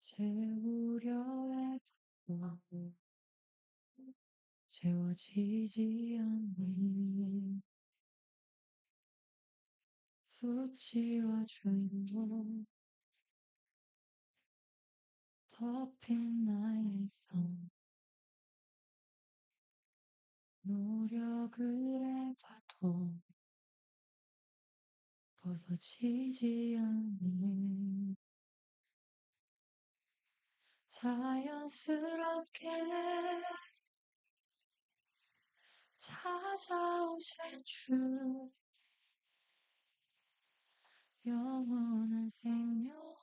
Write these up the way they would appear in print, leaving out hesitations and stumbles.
채우려 해도 채워지지 않는 수치와 죄로 덮인 나의 삶 노력을 해봐도 벗어지지 않는 자연스럽게 찾아오신 주 영원한 생명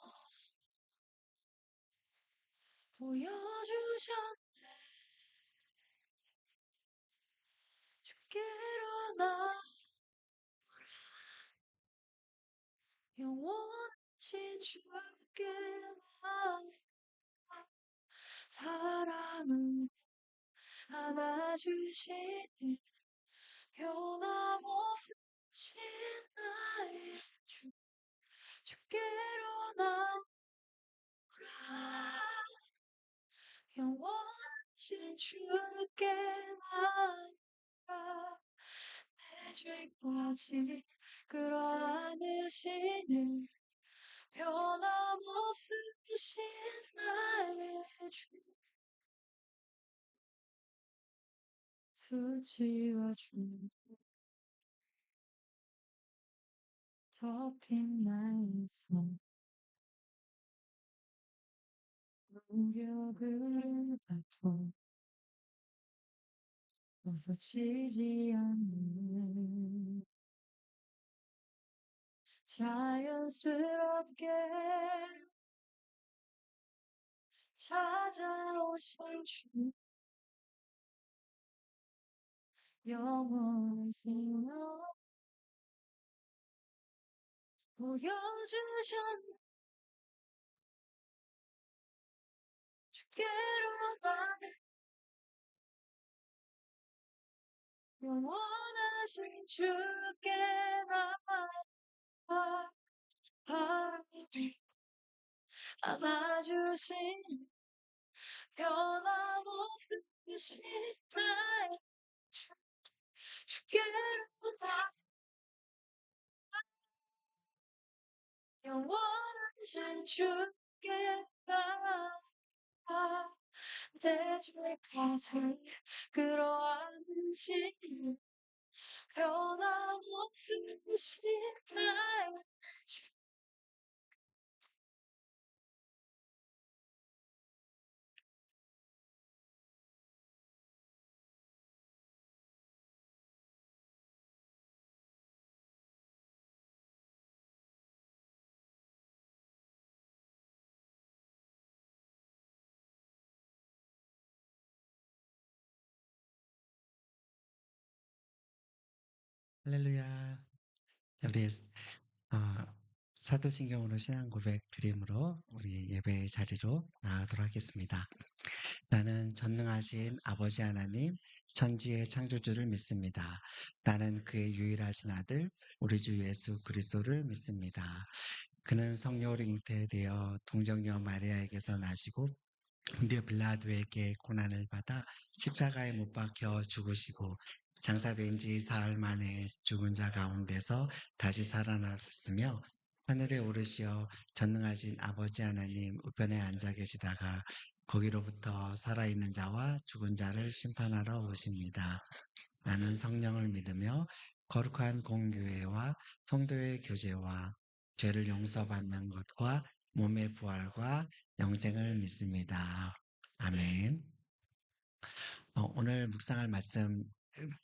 보여주셨네 주께로 나 영원하신 주께 나 사랑을 안아주시니 변함없으신 나의 주께로 나오라 영원하신 주께 나오라 내 죄까지 끌어안으시는 변함없으신 나의 주 수치와 주 덮인 나의 삶 노력을 봐도 벗어지지 않는 자연스럽게 찾아오신 주 영원한 생명 보여주셨네 주께로 나 영원하신 주께 나아 안아주신 변함없으신 나의 주께로 나 영원하신 주께 나아 내 죄까지 끌어안으시니 변함없으신 나의 주 할렐루야. 우리 사도신경으로 신앙 고백 드림으로 우리 예배의 자리로 나가도록 하겠습니다. 나는 전능하신 아버지 하나님, 천지의 창조주를 믿습니다. 나는 그의 유일하신 아들, 우리 주 예수 그리스도를 믿습니다. 그는 성령으로 잉태되어 동정녀 마리아에게서 나시고 본디오 빌라도에게 고난을 받아 십자가에 못 박혀 죽으시고 장사된 지 사흘 만에 죽은 자 가운데서 다시 살아나셨으며 하늘에 오르시어 전능하신 아버지 하나님 우편에 앉아 계시다가 거기로부터 살아있는 자와 죽은 자를 심판하러 오십니다. 나는 성령을 믿으며 거룩한 공교회와 성도의 교제와 죄를 용서받는 것과 몸의 부활과 영생을 믿습니다. 아멘. 오늘 묵상할 말씀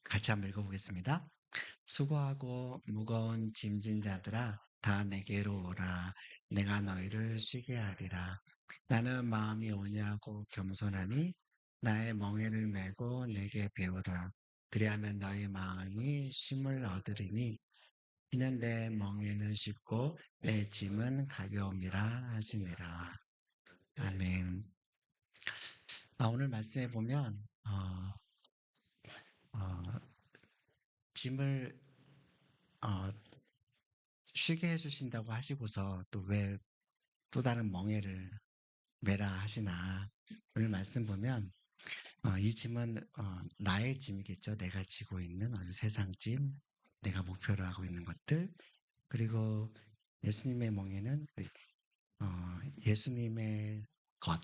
같이 한번 읽어보겠습니다. 수고하고 무거운 짐진 자들아 다 내게로 오라. 내가 너희를 쉬게 하리라. 나는 마음이 온유하고 겸손하니 나의 멍에를 메고 내게 배우라. 그리하면 너희 마음이 쉼을 얻으리니 이는 내 멍에는 쉽고 내 짐은 가벼움이라 하시니라. 아멘. 오늘 말씀해 보면 어, 짐을 어, 쉬게 해주신다고 하시고서 또 왜 또 다른 멍에를 메라 하시나. 오늘 말씀 보면 이 짐은 나의 짐이겠죠. 내가 지고 있는 세상 짐, 내가 목표로 하고 있는 것들. 그리고 예수님의 멍에는 예수님의 것.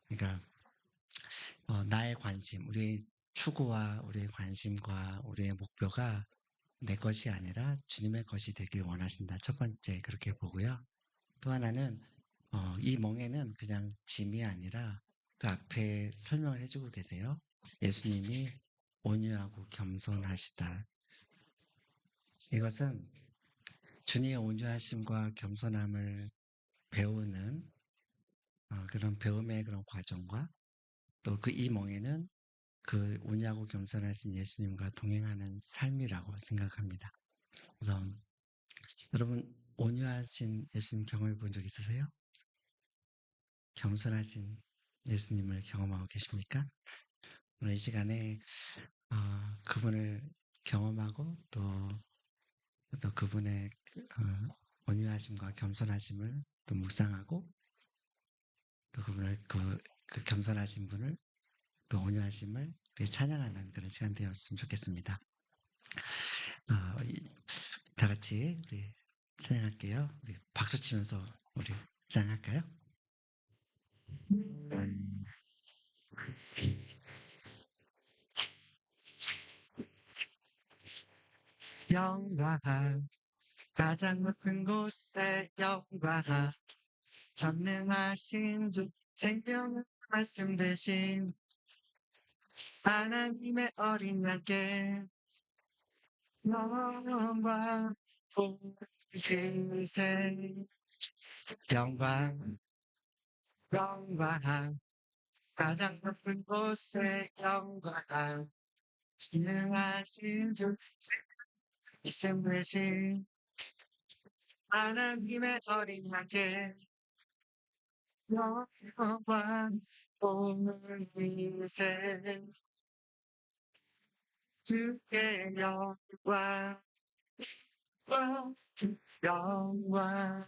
그러니까 나의 관심, 우리의 추구와 우리의 관심과 우리의 목표가 내 것이 아니라 주님의 것이 되길 원하신다. 첫 번째 그렇게 보고요. 또 하나는 이 멍에는 그냥 짐이 아니라 그 앞에 설명을 해주고 계세요. 예수님이 온유하고 겸손하시다. 이것은 주님의 온유하심과 겸손함을 배우는 그런 배움의 그런 과정과 또 그 이 멍에는 그 온유하고 겸손하신 예수님과 동행하는 삶이라고 생각합니다. 그래서 여러분 온유하신 예수님 경험해 본 적 있으세요? 겸손하신 예수님을 경험하고 계십니까? 오늘 이 시간에 그분을 경험하고 또 그분의 온유하심과 겸손하심을 또 묵상하고 또 그분을 그 겸손하신 분을 그 온유하심을 찬양하는 그런 시간 되었으면 좋겠습니다. 다 같이 우리 찬양할게요. 우리 박수 치면서 우리 찬양할까요? 영광 가장 높은 곳에 영광 전능하신 주 생명을 말씀 대신 하나님의 어린 양께 영광 주세 영광 영광 가장 높은 곳에 영광 전능하신 주 말씀 대신 하나님의 어린 양께 영광 주세 주께 영광 영광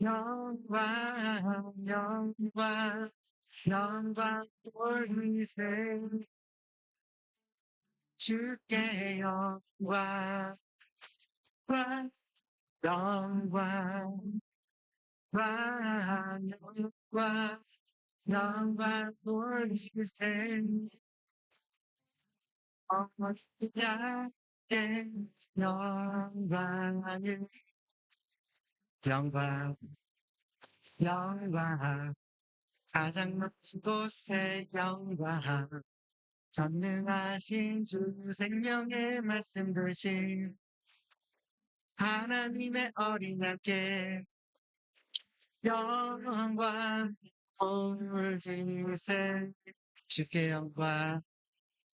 영광 영광 영광 돌리세 주께 영광 영광 영광 영광 돌리세 야께 영광을 영광 영광 가장 높은 곳에 영광 전능하신 주 생명의 말씀 되신 하나님의 어린 양께 영광 올리세 주께 영광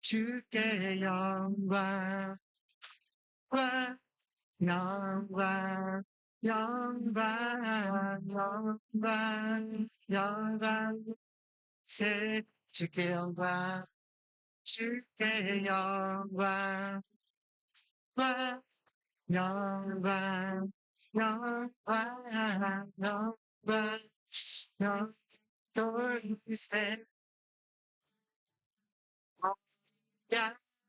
주께 영광 영광 영광 영광 영광 세 주께 영광 주께 영광 영광 영광 영광 영광 돌리세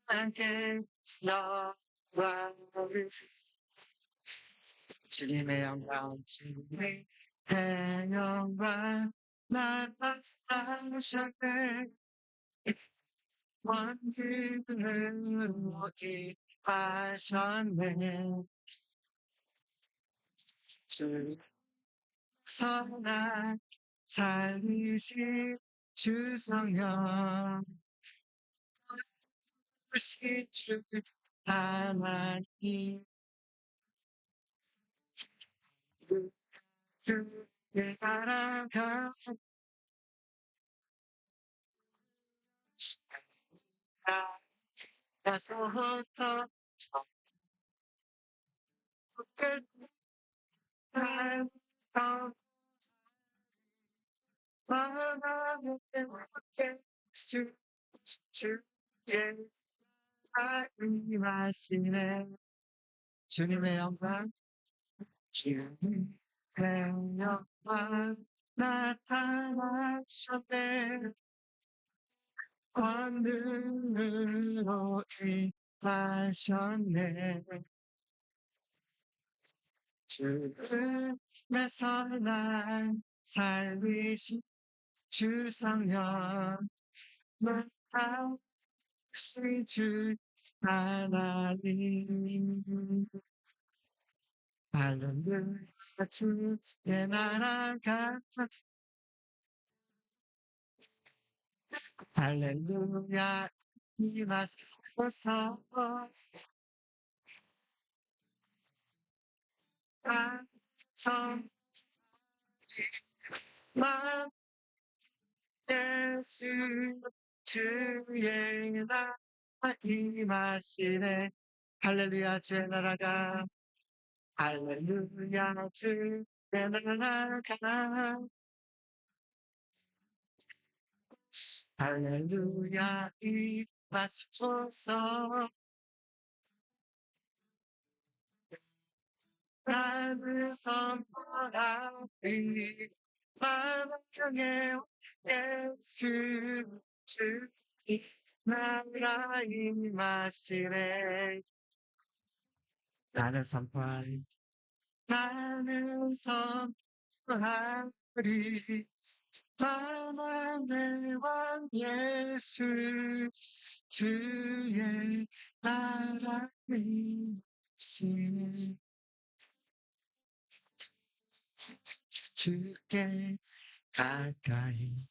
양께 영광을 주님의 영광 주님의 영광 나타나셨네 원근으로 임하셨네 주 선한 살리신 주성령 주신 주 하나님 주의 사랑가 나서서 끝날 마음을 깨닫게 주의 말씀하시네 주님의 영광 주님의 영광 나타나셨네. 권능으로 임하셨네. 주는 내 선한 살리신 주성령 높으신 주 하나님. 할렐루야 주의 나라가 할렐루야 임하소서. 만 예수 주의 나라 임하시네. 할렐루야 주의 나라가 할렐루야 주의 나라가 할렐루야 임하소서. 나를 선포하리 만왕의 예수 주의 나라 임하시네. 나는 선포하리 나는 선포하리 만왕의 왕 예수 주의 나라 임하시네. 주께 가까이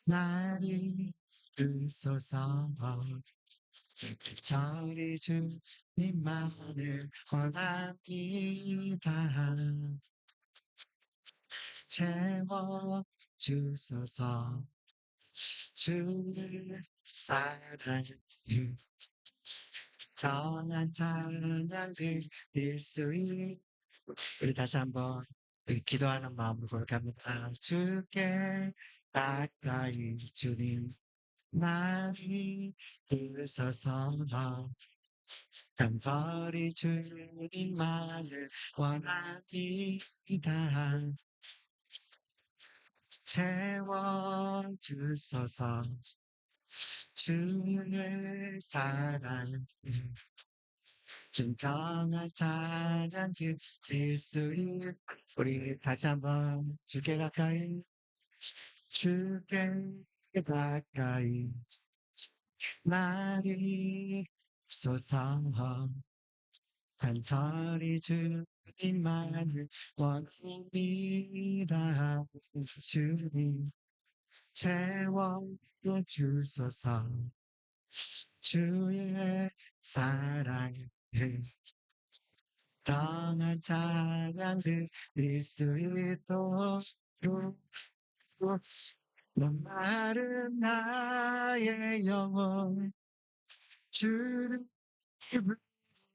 나를 주소서. 저리 주님만을 원합니다. 채워 주소서. 주의 사랑을 정한 찬양 드릴 수 있. 우리 다시 한번 기도하는 마음으로 고백합니다. 주께 가까이 주님 나를 부르소서. 간절히 주님만을 원합니다. 채워주소서. 주의 사랑을 진정한 찬양 드릴 수 있. 우리 다시 한번 주께 가까이 주께 가까이 나를 쏘서. 간절히 주님만을 원합니다. 주님 채워주소서. 주의 사랑을 정한 찬양 드릴 수 있도록 목마른 나의 영혼 주를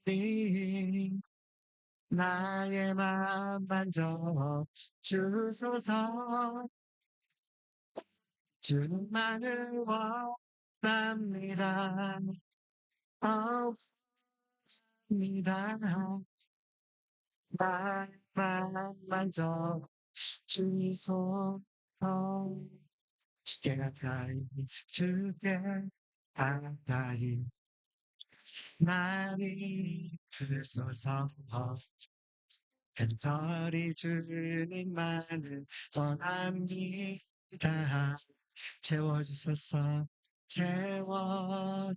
부르니 나의 맘 만져 주소서. 주님만을 원합니다. 원합니다. 나의 맘 만져 주소서. 주께 가까이 주께 가까이 나를 부르소서. 간절히 주님만을 원합니다. 채워주소서. 채워주소서.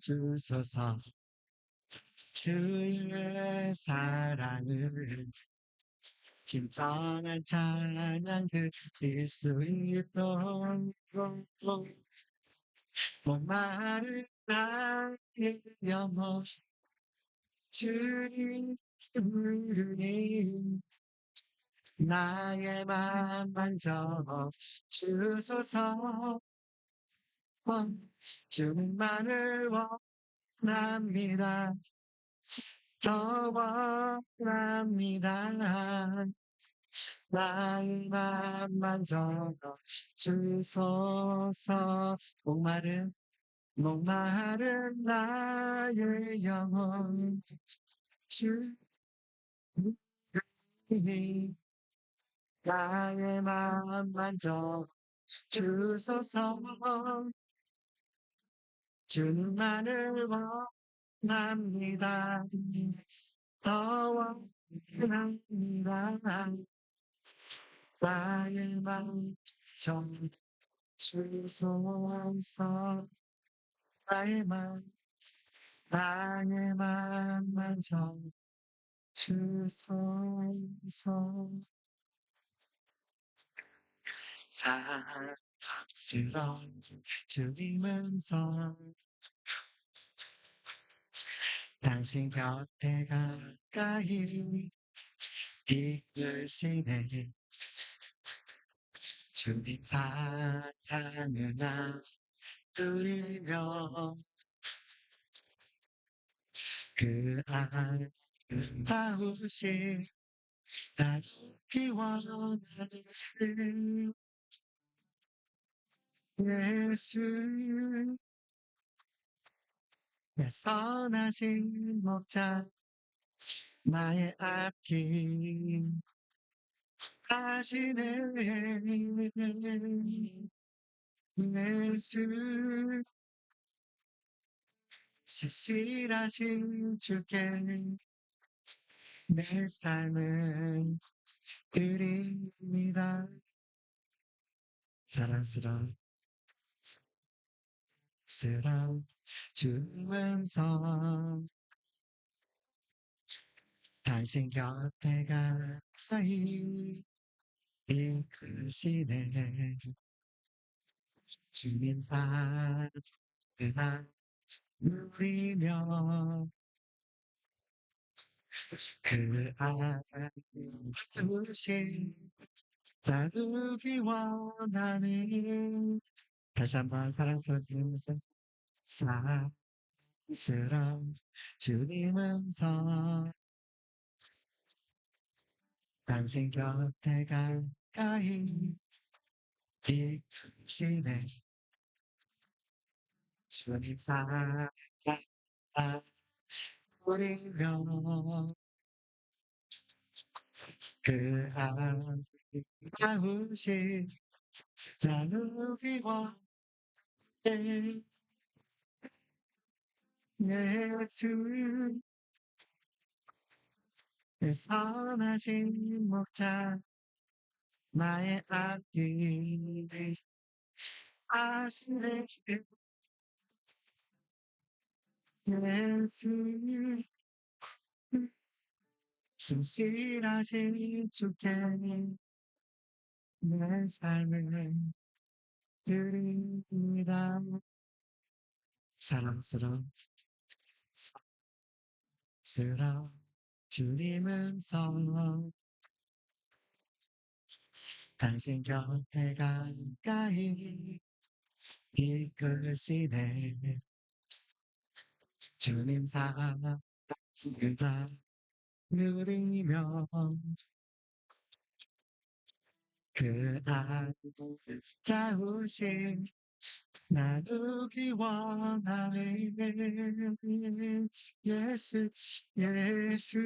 주의 사랑을 진정한 찬양 드릴 수 있도록 목마른 나의 영혼 주님 부르니 나의 맘 만져 주소서. 주님만을 원합니다. 더 원합니다. 나의 맘 만져 주소서. 목마른 나의 영혼 주님 나의 마음 만져 주소서. 주님만을 원합니다. 더 원합니다. 나의 마음 좀 주소서. 나의 마음만 좀 주소서. 사랑스러운 주님은 당신 곁에 가까이 이끄시네. 주님 사랑을 나누리며 그 아름다우신 나누기 원하는 예수. 내 선하신 목자 나의 앞길 하시네. 예수 신실하신 주께 내 삶을 드립니다. 사랑스러운 주님 음성 당신 곁에 가까이 이끄시네. 주님 사랑을 누리며 그 아름다우신 나누기 원하는 다시 한번 사랑스러운 주님 음성 사랑스러운 주님 음성 당신 곁에 가까이 이끄시네. 주님 사랑 우리며 그 아름다우신 나누기 원해. 예수 내 선하신 목자 나의 앞길 아시네. 예수 신실하신 주께 내 삶을 드립니다. 사랑스러운 주님 음성 당신 곁에 가까이 이끄시네. 주님 사랑 그가 누리며 그 아름다우신 나누기 원하는 예수. 예수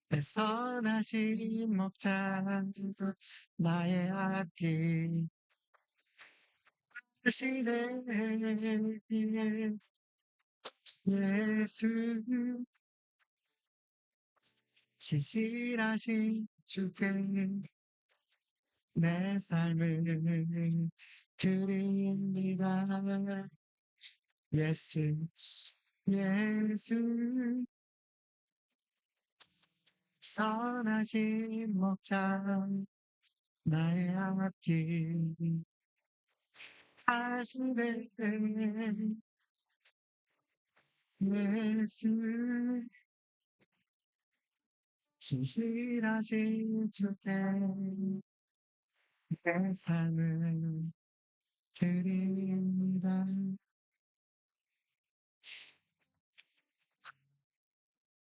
내 선하신 목자 나의 앞길 하시네. 예수 신실하신 주께 내 삶을 드립니다. 예수 예수 선하신 목자 나의 앞길 하시네. 예수 신실하신 주께 내 삶을 드립니다.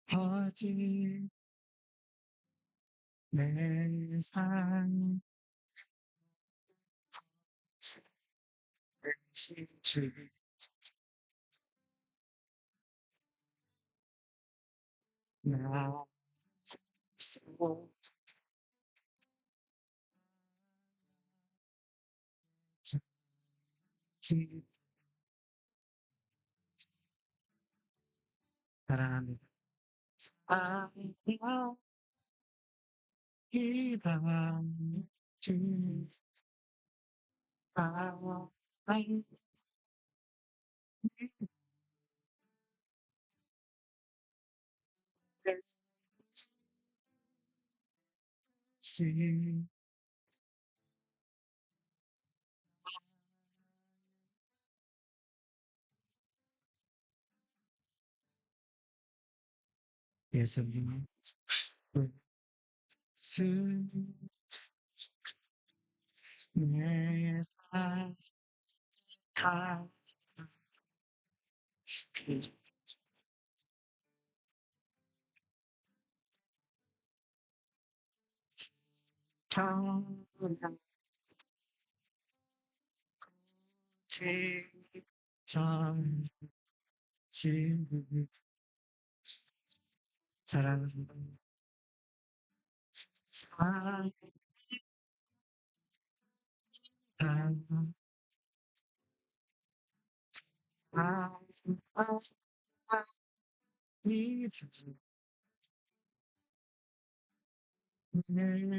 어지 내 삶 주 나 사랑합니다. 사랑합니다. 주 사랑합니다. 예수님, 예수님, 내 사랑, 사랑, 전 사랑합니다.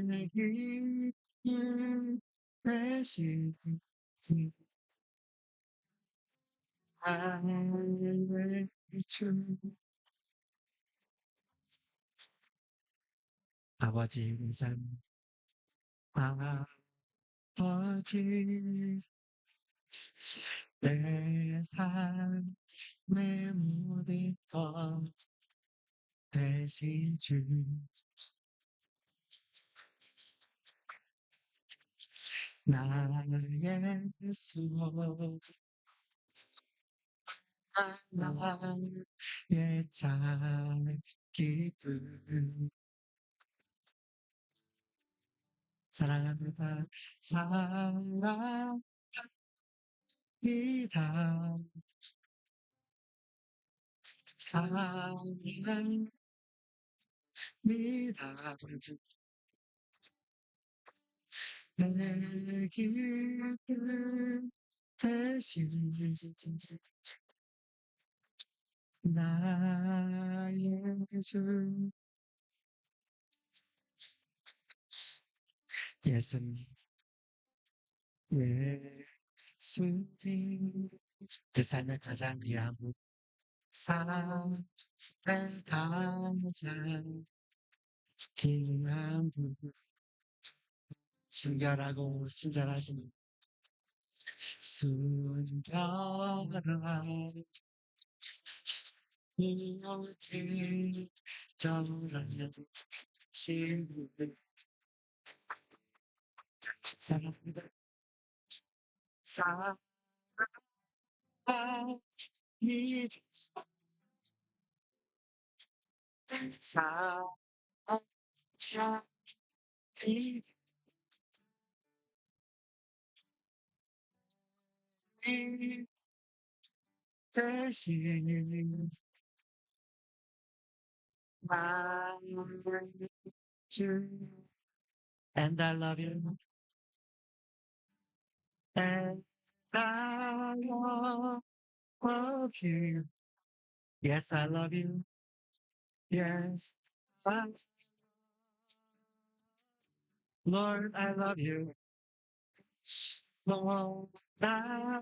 내게 대신 하늘의 주 아버지 인산 아버지 내 삶의 모든 것 대신 주 나의 예수 나의 참 기쁨 사랑합니다 사랑합니다 사랑합니다 내 기쁨 대신 나의 주 예수님 예수님 내 삶의 가장 귀한 삶의 가장 귀한 분 순결하고 친절하신 순결한 오직 저런 친구 사랑합니다 사랑합니다 사랑합니다 대신 나의 주 And I love you and I love you Yes I love you Yes I, Lord I love you Lord I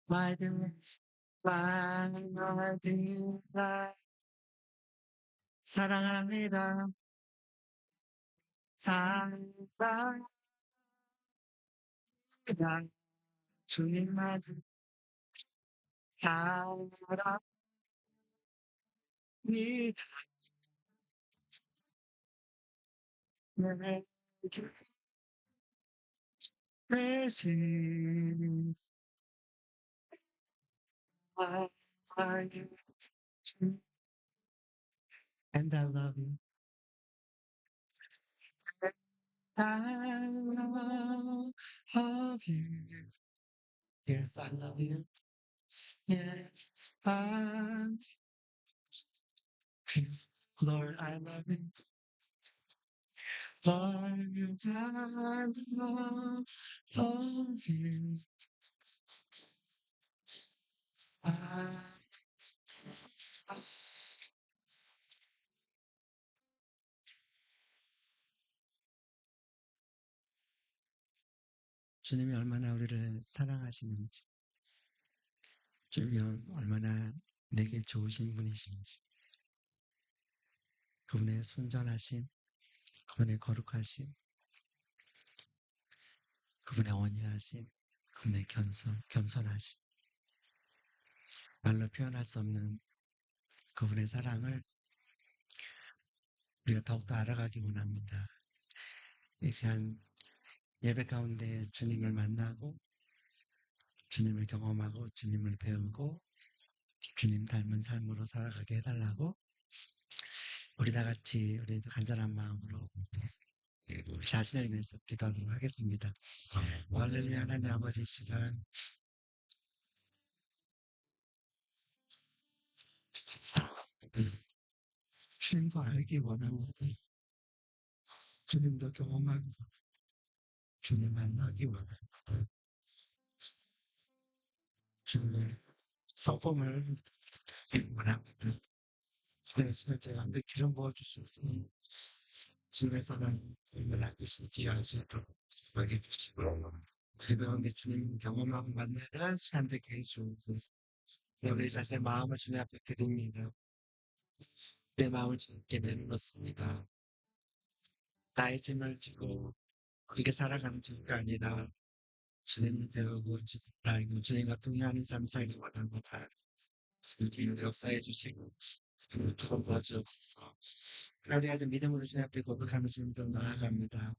my dear my dear 사랑합니다 사랑합니다 주님만 사랑합니다 내 대신 I love you and I love you I love you Yes I love you Yes I Lord, I love you. Lord, I love you. I 주님이 얼마나 우리를 사랑하시는지, 주님이 얼마나 내게 좋으신 분이신지, 그분의 순전하심, 그분의 거룩하심, 그분의 온유하심, 그분의 겸손하심, 말로 표현할 수 없는 그분의 사랑을 우리가 더욱더 알아가기 원합니다. 이 시간 예배 가운데 주님을 만나고, 주님을 경험하고, 주님을 배우고, 주님 닮은 삶으로 살아가게 해달라고, 우리 다 같이 우리도 간절한 마음으로 우리 자신을 위해서 기도하도록 하겠습니다. 할렐루야. 하나님 아버지, 이 시간 사랑합니다. 주님도 알기 원합니다. 주님도 경험하기 원합니다. 주님 만나기 원합니다. 주님의 성품을 원합니다. 그래서 제가 늘 기름 부어주셔서 주님의 사랑을 알고 지어할 수 있도록 하게 해주시고, 예배 가운데 주님 경험하고 만나는 시간 되게 해주옵소서. 우리 자신의 마음을 주님 앞에 드립니다. 내 마음을 주님께 내놓습니다. 나의 짐을 지고 그렇게 살아가는 주가 아니라 주님을 배우고 주님을 알고 주님과 동행하는 삶을 살기 원합니다. 주님도 역사해 주시고 두번 도와주옵소서. 우리 아주 믿음으로 주님 앞에 고백하며 주님도 나아갑니다.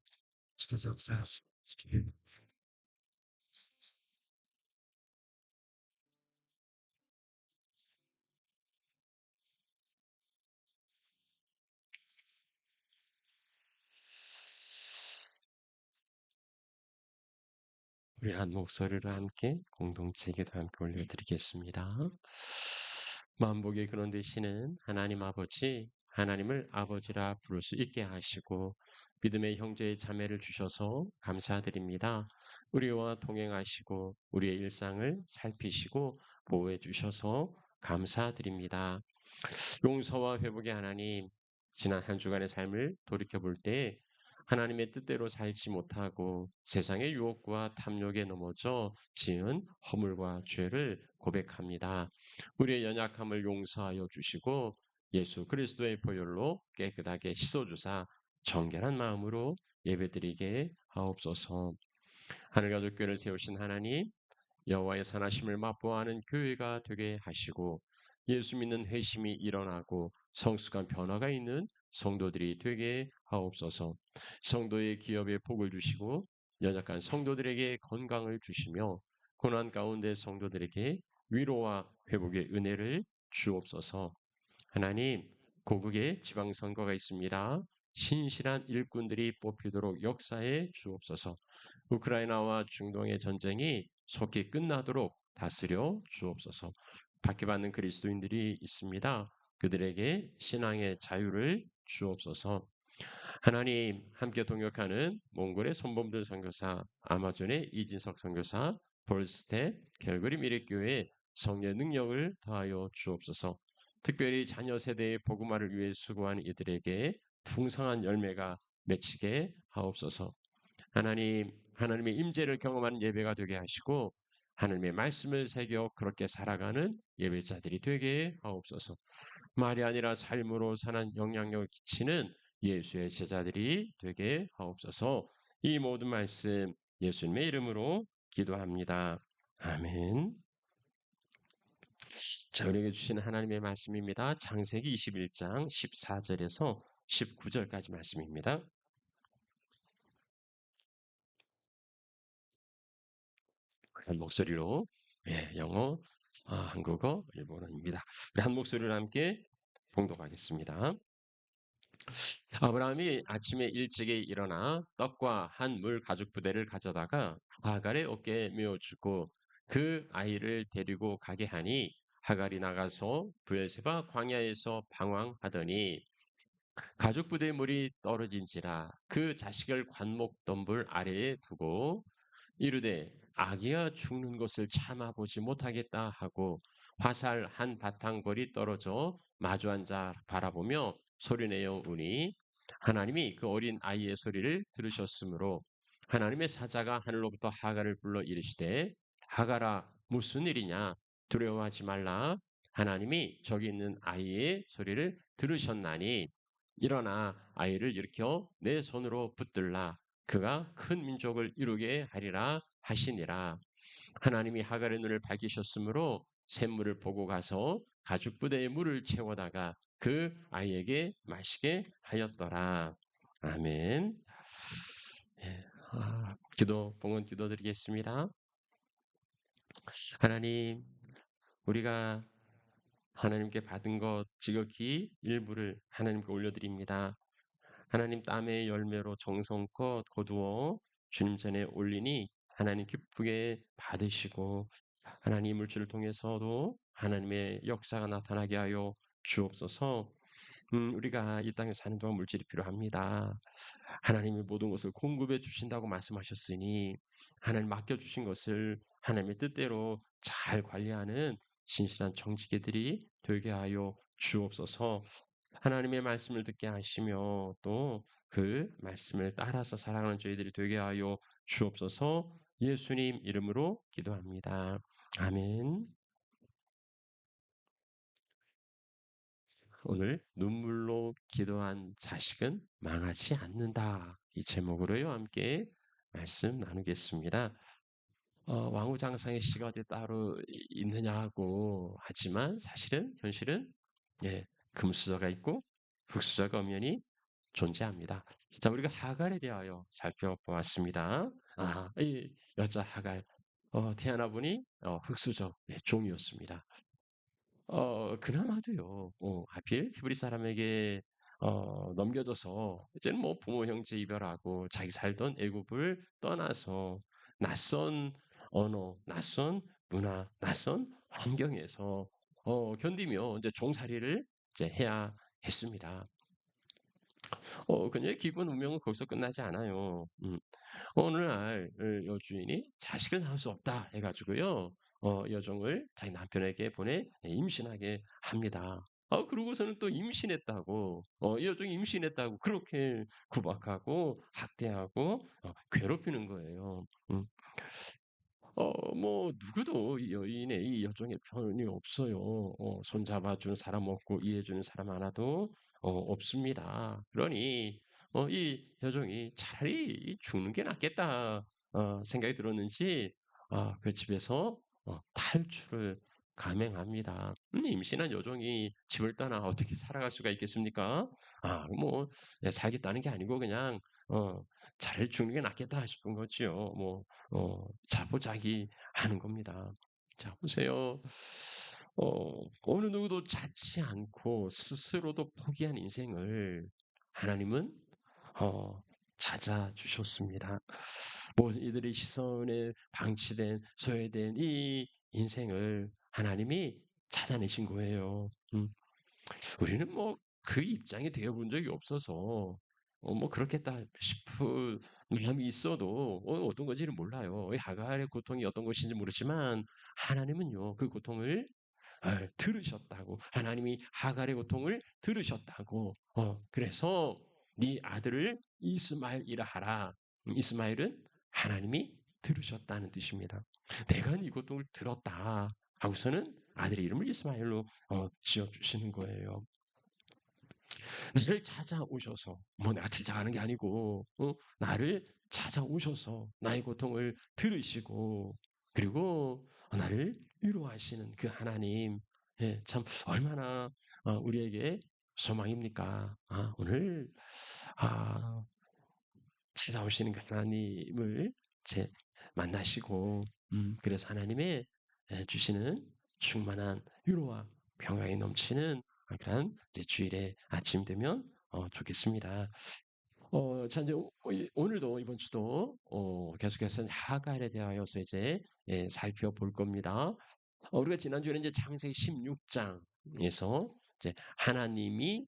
주께서 역사하시고 우리 한 목소리로 함께 공동체 기도 함께 올려드리겠습니다. 만복의 근원 되시는 하나님 아버지, 하나님을 아버지라 부를 수 있게 하시고 믿음의 형제의 자매를 주셔서 감사드립니다. 우리와 동행하시고 우리의 일상을 살피시고 보호해 주셔서 감사드립니다. 용서와 회복의 하나님, 지난 한 주간의 삶을 돌이켜볼 때 하나님의 뜻대로 살지 못하고 세상의 유혹과 탐욕에 넘어져 지은 허물과 죄를 고백합니다. 우리의 연약함을 용서하여 주시고 예수 그리스도의 보혈로 깨끗하게 씻어주사 정결한 마음으로 예배드리게 하옵소서. 하늘가족교회를 세우신 하나님, 여호와의 선하심을 맛보아하는 교회가 되게 하시고 예수 믿는 회심이 일어나고 성숙한 변화가 있는 성도들이 되게 하옵소서. 성도의 기업에 복을 주시고 연약한 성도들에게 건강을 주시며 고난 가운데 성도들에게 위로와 회복의 은혜를 주옵소서. 하나님, 고국에 지방선거가 있습니다. 신실한 일꾼들이 뽑히도록 역사해 주옵소서. 우크라이나와 중동의 전쟁이 속히 끝나도록 다스려 주옵소서. 박해받는 그리스도인들이 있습니다. 그들에게 신앙의 자유를 주옵소서. 하나님, 함께 동역하는 몽골의 손범들 선교사, 아마존의 이진석 선교사, 볼스텝, 캘거리 미래교회 성령의 능력을 더하여 주옵소서. 특별히 자녀 세대의 복음화를 위해 수고하는 이들에게 풍성한 열매가 맺히게 하옵소서. 하나님, 하나님의 임재를 경험하는 예배가 되게 하시고 하나님의 말씀을 새겨 그렇게 살아가는 예배자들이 되게 하옵소서. 말이 아니라 삶으로 사는 영향력을 끼치는 예수의 제자들이 되게 하옵소서. 이 모든 말씀 예수님의 이름으로 기도합니다. 아멘. 자, 우리에게 주신 하나님의 말씀입니다. 창세기 21장 14절에서 19절까지 말씀입니다. 한 목소리로 영어, 한국어, 일본어입니다. 우리 한 목소리로 함께 봉독하겠습니다. 아브라함이 아침에 일찍이 일어나 떡과 한 물 가죽 부대를 가져다가 아갈의 어깨에 메어 주고 그 아이를 데리고 가게 하니 하갈이 나가서 브엘세바 광야에서 방황하더니 가죽 부대의 물이 떨어진지라 그 자식을 관목 덤불 아래에 두고 이르되 아기가 죽는 것을 참아보지 못하겠다 하고 화살 한 바탕벌이 떨어져 마주 앉아 바라보며 소리내어 우니 하나님이 그 어린 아이의 소리를 들으셨으므로 하나님의 사자가 하늘로부터 하갈을 불러 이르시되 하갈아 무슨 일이냐 두려워하지 말라 하나님이 저기 있는 아이의 소리를 들으셨나니 일어나 아이를 일으켜 내 손으로 붙들라 그가 큰 민족을 이루게 하리라 하시니라. 하나님이 하갈의 눈을 밝히셨으므로 샘물을 보고 가서 가죽 부대에 물을 채워다가 그 아이에게 마시게 하였더라. 아멘. 예, 봉헌 기도드리겠습니다. 하나님, 우리가 하나님께 받은 것 지극히 일부를 하나님께 올려드립니다. 하나님 땀의 열매로 정성껏 거두어 주님 전에 올리니 하나님 기쁘게 받으시고 하나님 물질을 통해서도 하나님의 역사가 나타나게 하여 주옵소서. 우리가 이 땅에 사는 동안 물질이 필요합니다. 하나님이 모든 것을 공급해 주신다고 말씀하셨으니 하나님 맡겨주신 것을 하나님의 뜻대로 잘 관리하는 신실한 정직이들이 되게 하여 주옵소서. 하나님의 말씀을 듣게 하시며 또 그 말씀을 따라서 살아가는 저희들이 되게 하여 주옵소서. 예수님 이름으로 기도합니다. 아멘. 오늘 눈물로 기도한 자식은 망하지 않는다. 이 제목으로요 함께 말씀 나누겠습니다. 왕후장상의 시가 어디 따로 있느냐 하고 하지만 사실은 현실은 예, 금수저가 있고 흙수저가 엄연히 존재합니다. 자, 우리가 하갈에 대하여 살펴보았습니다. 이 여자 하갈 태어나 보니 흙수저 종이었습니다. 그나마도요, 하필 히브리 사람에게 넘겨져서 이제는 뭐 부모 형제 이별하고 자기 살던 애굽을 떠나서 낯선 언어, 낯선 문화, 낯선 환경에서 견디며 이제 종살이를 이제 해야 했습니다. 그녀의 기본 운명은 거기서 끝나지 않아요. 어느 날 여주인이 자식을 낳을 수 없다 해가지고요. 여종을 자기 남편에게 보내 임신하게 합니다. 그러고서는 또 임신했다고, 이 여종이 임신했다고 그렇게 구박하고 학대하고 괴롭히는 거예요. 뭐 누구도 이 여인의 이 여종의 편이 없어요. 손잡아주는 사람 없고 이해해주는 사람 하나도 없습니다. 그러니 이 여종이 차라리 죽는 게 낫겠다 생각이 들었는지 그 집에서 탈출을 감행합니다. 임신한 여종이 집을 떠나 어떻게 살아갈 수가 있겠습니까? 뭐 살겠다는 게 아니고 그냥 차라리 죽는 게 낫겠다 싶은 거지요. 뭐 자포자기 하는 겁니다. 자, 보세요. 어느 누구도 찾지 않고 스스로도 포기한 인생을 하나님은 어, 찾아주셨습니다. 뭐 이들의 시선에 방치된 소외된 이 인생을 하나님이 찾아내신 거예요. 우리는 뭐 그 입장이 되어본 적이 없어서 뭐 그렇겠다 싶은 마음이 있어도 어떤 건지는 몰라요. 이 하갈의 고통이 어떤 것인지 모르지만 하나님은요 그 고통을 들으셨다고 하나님이 하갈의 고통을 들으셨다고 그래서 네 아들을 이스마엘이라 하라. 이스마엘은 하나님이 들으셨다는 뜻입니다. 내가 네 고통을 들었다 하고서는 아들의 이름을 이스마엘로 지어주시는 거예요. 나를 찾아오셔서 뭐 내가 찾아가는 게 아니고 나를 찾아오셔서 나의 고통을 들으시고 그리고 나를 위로하시는 그 하나님 참 얼마나 우리에게 소망입니까? 오늘 찾아오시는 그 하나님을 만나시고 그래서 하나님의 주시는 충만한 위로와 평강이 넘치는 그런 이제 주일의 아침 되면 좋겠습니다. 자 이제 오늘도 이번 주도 계속해서 하갈에 대하여서 이제 살펴볼 겁니다. 우리가 지난주에는 이제 창세기 16장에서 이제 하나님이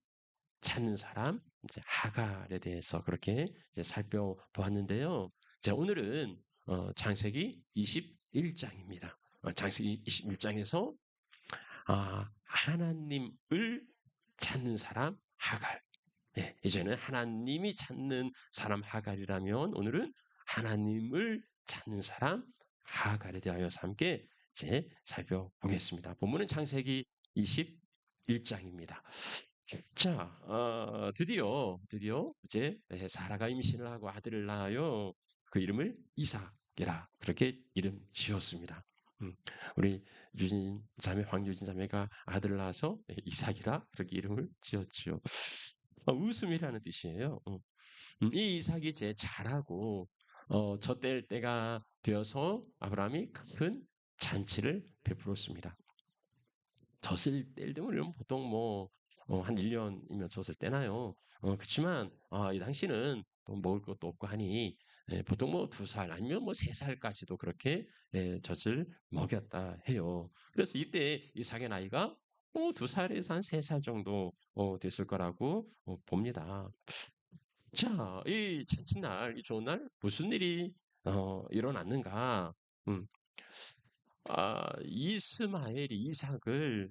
찾는 사람, 이제 하갈에 대해서 그렇게 이제 살펴보았는데요. 자, 오늘은 창세기 21장입니다. 창세기 21장에서 하나님을 찾는 사람 하갈. 예, 이제는 하나님이 찾는 사람 하갈이라면 오늘은 하나님을 찾는 사람 하갈에 대하여서 함께 이제 살펴보겠습니다. 본문은 창세기 21장입니다. 자, 드디어 이제 사라가 임신을 하고 아들을 낳아요. 그 이름을 이삭이라 그렇게 이름 지었습니다. 우리 유진 자매, 황유진 자매가 아들을 낳아서 이삭이라 그렇게 이름을 지었죠. 웃음이라는 뜻이에요. 이 이삭이 이제 자라고 젖될 때가 되어서 아브라함이 큰 잔치를 베풀었습니다. 젖을 뗄 때면 보통 한 1년이면 젖을 떼나요? 그렇지만 이 당시는 또 먹을 것도 없고 하니 보통 2살 아니면 3살까지도 그렇게 젖을 먹였다 해요. 그래서 이때 이삭의 나이가 2살에서 한 3살 정도 됐을 거라고 봅니다. 자, 이 잔칫날, 이 좋은 날 무슨 일이 일어났는가? 음, 이스마엘이 이삭을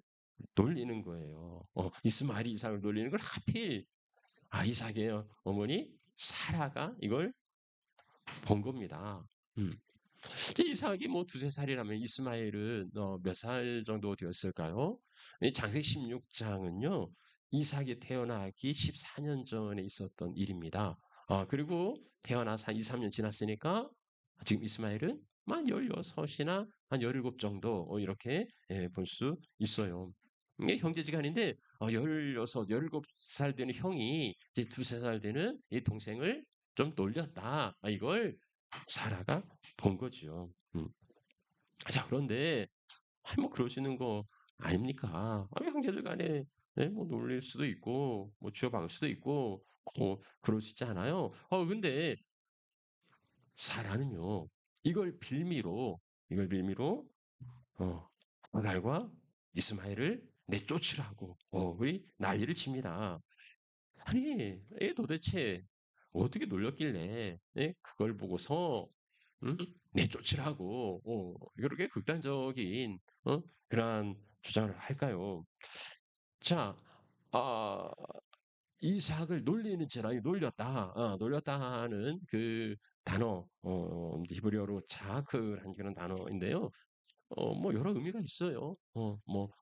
놀리는 거예요. 이스마엘이 이삭을 놀리는 걸 하필 이삭의 어머니 사라가 이걸 본 겁니다. 음. 이삭이 2~3살이라면 이스마엘은 몇 살 정도 되었을까요? 이 창세기 16장은요. 이삭이 태어나기 14년 전에 있었던 일입니다. 그리고 태어나서 한 2~3년 지났으니까 지금 이스마엘은 만 16이나 한 17 정도 이렇게 볼 수 있어요. 이게 형제지간인데 16, 17살 되는 형이 이제 2~3살 되는 이 동생을 좀 놀렸다. 이걸 사라가 본 거죠. 자, 그런데 그러시는 거 아닙니까? 형제들 간에 놀릴 수도 있고 쥐어박을 수도 있고 그럴 수 있지 않아요? 근데 사라는요. 이걸 빌미로 아갈과 이스마엘을 내쫓으라고 우리 난리를 칩니다. 아니, 도대체 어떻게 놀렸길래 그걸 보고서 내쫓으라고 그렇게 극단적인 그러한 주장을 할까요? 자, 아, 이삭을 놀리는지라 놀렸다는 그 단어 이제 히브리어로 자크라는 그런 단어인데요. 여러 의미가 있어요.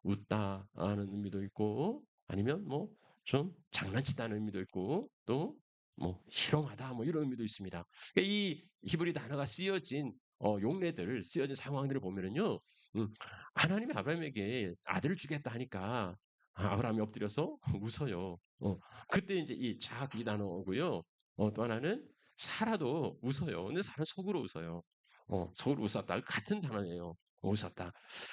웃다라는 의미도 있고, 아니면 좀 장난치다는 의미도 있고, 또 실험하다 이런 의미도 있습니다. 그러니까 이 히브리 단어가 쓰여진 상황들을 보면은요, 하나님이 아브라함에게 아들을 주겠다 하니까 아브라함이 엎드려서 웃어요. 그때 이제 이 자학 이 단어고요. 또 하나는 사라도 웃어요. 근데 사라 속으로 웃어요. 속으로 웃었다. 같은 단어예요. 웃었다.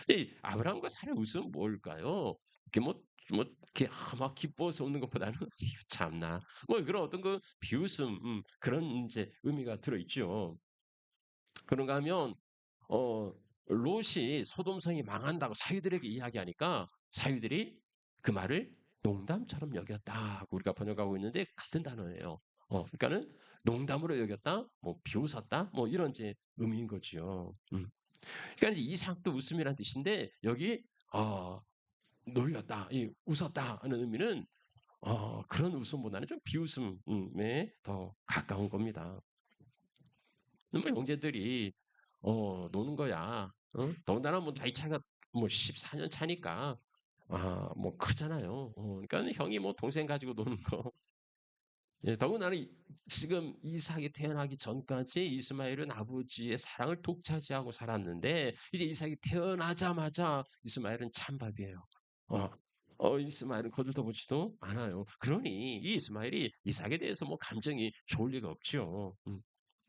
이 아브라함과 사라의 웃음은 뭘까요? 이렇게 이렇게 막 기뻐서 웃는 것보다는 참나 그런 어떤 그 비웃음 그런 이제 의미가 들어있죠. 그런가 하면 롯이 소돔성이 망한다고 사위들에게 이야기하니까 사위들이 그 말을 농담처럼 여겼다고 우리가 번역하고 있는데 같은 단어예요. 그러니까는 농담으로 여겼다, 비웃었다, 이런 이제 의미인 거죠. 그러니까 이제 이삭도 웃음이란 뜻인데 여기 놀렸다, 웃었다 하는 의미는 그런 웃음보다는 좀 비웃음에 더 가까운 겁니다. 형제들이 노는 거야. 더군다나 나이 차이가 14년 차니까 그렇잖아요. 그러니까 형이 동생 가지고 노는 거. 예, 더군다나 지금 이삭이 태어나기 전까지 이스마엘은 아버지의 사랑을 독차지하고 살았는데 이제 이삭이 태어나자마자 이스마엘은 찬밥이에요. 이스마엘은 거들떠보지도 않아요. 그러니 이 이스마엘이 이삭에 대해서 감정이 좋을 리가 없죠.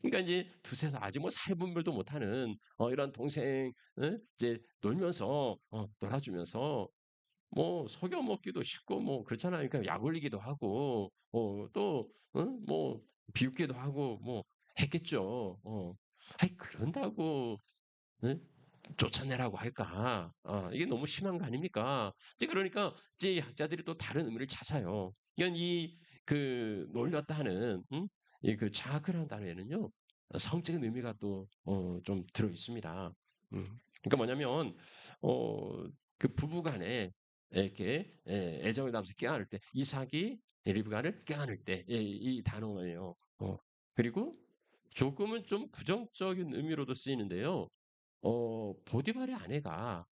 그러니까 이제 2~3살 아직 살분별도 못하는 이런 동생 이제 놀면서 놀아주면서 속여 먹기도 쉽고 그렇잖아요. 그러니까 약 올리기도 하고 또 비웃기도 하고 했겠죠. 아이 그런다고 쫓아내라고 할까? 이게 너무 심한 거 아닙니까? 이제 그러니까 이제 학자들이 또 다른 의미를 찾아요. 그러니까 그 놀렸다 하는 이그 자학이라는 단어에는요 성적인 의미가 또 좀 들어 있습니다. 그러니까 뭐냐면 어, 그 부부간에 이렇게 애정을 담아서 껴안을 때 이삭이 리브가를 껴안을 때 이 단어예요. 그리고 조금은 좀 부정적인 의미로도 쓰이는데요. 보디발의 아내가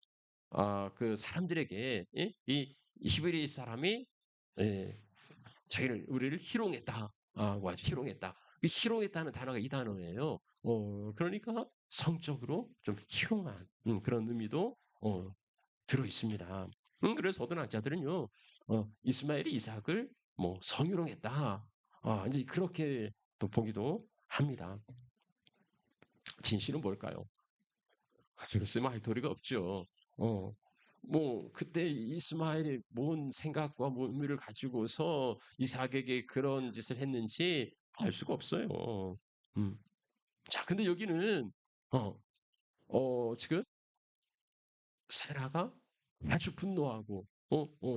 그 사람들에게 이 히브리 사람이 예, 우리를 희롱했다고 하죠. 희롱했다. 그 희롱했다는 단어가 이 단어예요. 그러니까 성적으로 좀 희롱한 그런 의미도 들어 있습니다. 그래서 어떤 학자들은요, 이스마엘이 이삭을 뭐 성희롱했다. 이제 그렇게 또 보기도 합니다. 진실은 뭘까요? 그거 쓰면 할 도리가 없죠. 어, 뭐 그때 이스마엘이 뭔 생각과 뭔 의미를 가지고서 이삭에게 그런 짓을 했는지 알 수가 없어요. 음. 자, 근데 여기는 어, 지금 세라가 아주 분노하고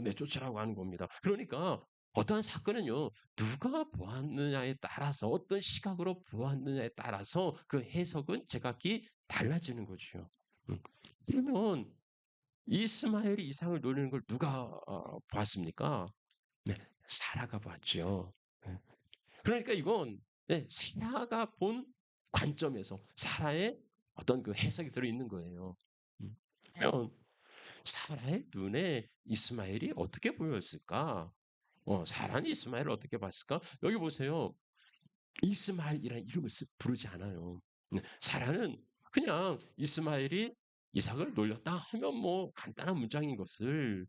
내쫓으라고 하는 겁니다. 그러니까 어떠한 사건은요, 누가 보았느냐에 따라서 어떤 시각으로 보았느냐에 따라서 그 해석은 제각기 달라지는 거죠. 음. 그러면 이스마엘이 이상을 노리는 걸 누가 보았습니까? 네, 사라가 보았죠. 네. 그러니까 이건 사라가 본 관점에서 사라의 어떤 그 해석이 들어 있는 거예요. 그러면 사라의 눈에 이스마엘이 어떻게 보였을까? 사라는 이스마엘을 어떻게 봤을까? 여기 보세요. 이스마엘이라는 이름을 부르지 않아요. 사라는 그냥 이스마엘이 이삭을 놀렸다 하면 뭐 간단한 문장인 것을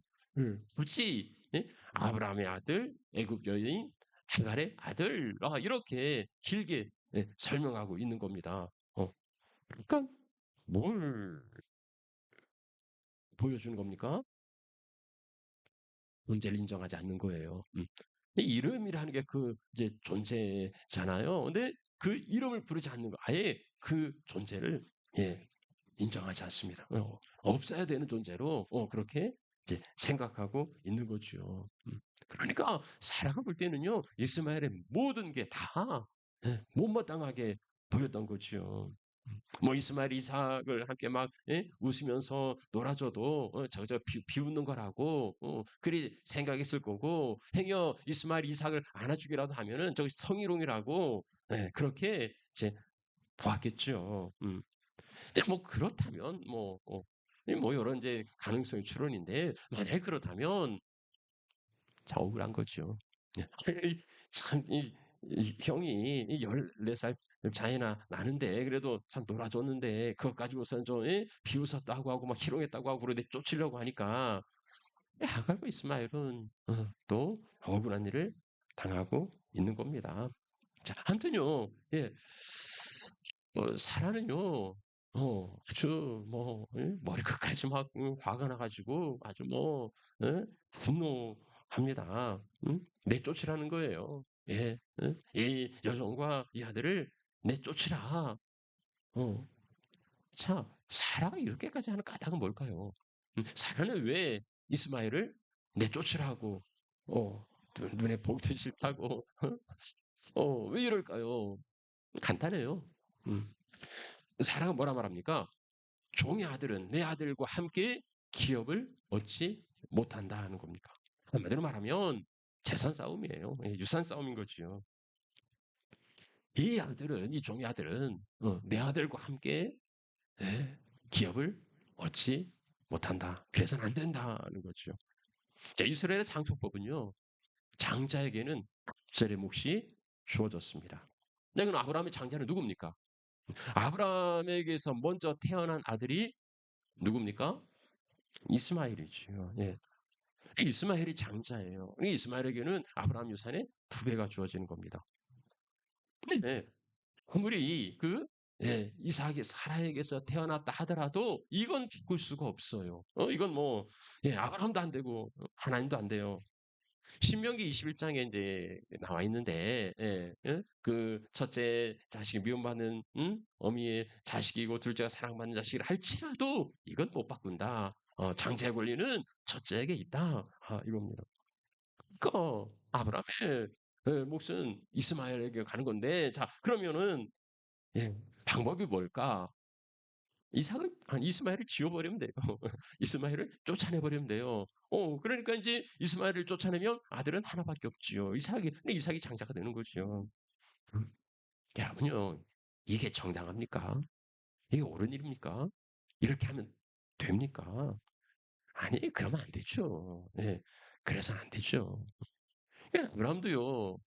굳이 아브라함의 아들, 애굽 여인 하갈의 아들 이렇게 길게 설명하고 있는 겁니다. 그러니까 뭘 보여주는 겁니까? 존재를 인정하지 않는 거예요. 이 이름이라는 게 그 이제 존재잖아요. 근데 그 이름을 부르지 않는 거, 아예 그 존재를 예, 인정하지 않습니다. 없어야 되는 존재로 그렇게 이제 생각하고 있는 거죠. 그러니까 사라가 볼 때는요, 이스마엘의 모든 게 다 못마땅하게 보였던 거죠. 뭐 이스마엘 이삭을 함께 막 웃으면서 놀아줘도 저저 비웃는 거라고 그리 생각했을 거고 행여 이스마엘 이삭을 안아주기라도 하면은 저기 성희롱이라고 그렇게 이제 보았겠죠. 이제 뭐 그렇다면 뭐 이런 이제 가능성이 추론인데 만약에 그렇다면 자 억울한 거죠. 참, 이 형이 14살 차이나 나는데 그래도 참 놀아줬는데 그것 가지고선 좀 비웃었다고 하고 막 희롱했다고 하고 그러는데 쫓으려고 하니까 하갈과 이스마엘은 또 억울한 일을 당하고 있는 겁니다. 자, 아무튼요, 사라는요, 아주 뭐 머리끝까지 막 화가 나가지고 아주 뭐 분노합니다. 내쫓으라는 거예요. 예, 이 여종과 이 아들을 내쫓으라. 어, 자, 사라가 이렇게까지 하는 까닭은 뭘까요? 사라는 왜 이스마엘을 내쫓으라고 눈에 보기도 싫다고 왜 이럴까요? 간단해요. 음, 사라가 뭐라 말합니까? 종의 아들은 내 아들과 함께 기업을 얻지 못한다 하는 겁니까? 한마디로 말하면 재산 싸움이에요. 유산 싸움인 거지요. 이 종의 아들은 내 아들과 함께 기업을 얻지 못한다. 그래서는 안 된다는 거죠. 자, 이스라엘의 상속법은요. 장자에게는 갑절의 몫이 주어졌습니다. 네, 그럼 아브라함의 장자는 누굽니까? 아브라함에게서 먼저 태어난 아들이 누굽니까? 이스마엘이지요. 예. 이스마엘이 장자예요. 이스마엘에게는 아브라함 유산의 2배가 주어지는 겁니다. 네. 아무리 이삭이 사라에게서 태어났다 하더라도 이건 바꿀 수가 없어요. 이건 뭐 아브라함도 안 되고 하나님도 안 돼요. 신명기 21장에 이제 나와 있는데, 그 첫째 자식이 미움받는 어미의 자식이고 둘째가 사랑받는 자식을 할지라도 이건 못 바꾼다. 장자의 권리는 첫째에게 있다. 이겁니다. 그러니까 아브라함의 몫은 이스마엘에게 가는 건데, 자 그러면은 예, 방법이 뭘까? 이스마엘을 지워버리면 돼요. 이스마엘을 쫓아내버리면 돼요. 그러니까 이제 이스마엘을 쫓아내면 아들은 하나밖에 없지요. 근데 이삭이 장자가 되는 거죠. 음, 여러분요, 이게 정당합니까? 이게 옳은 일입니까? 이렇게 하면 됩니까? 아니, 그러면 안 되죠. 예, 그래서 안 되죠. 예, 아브라함도요,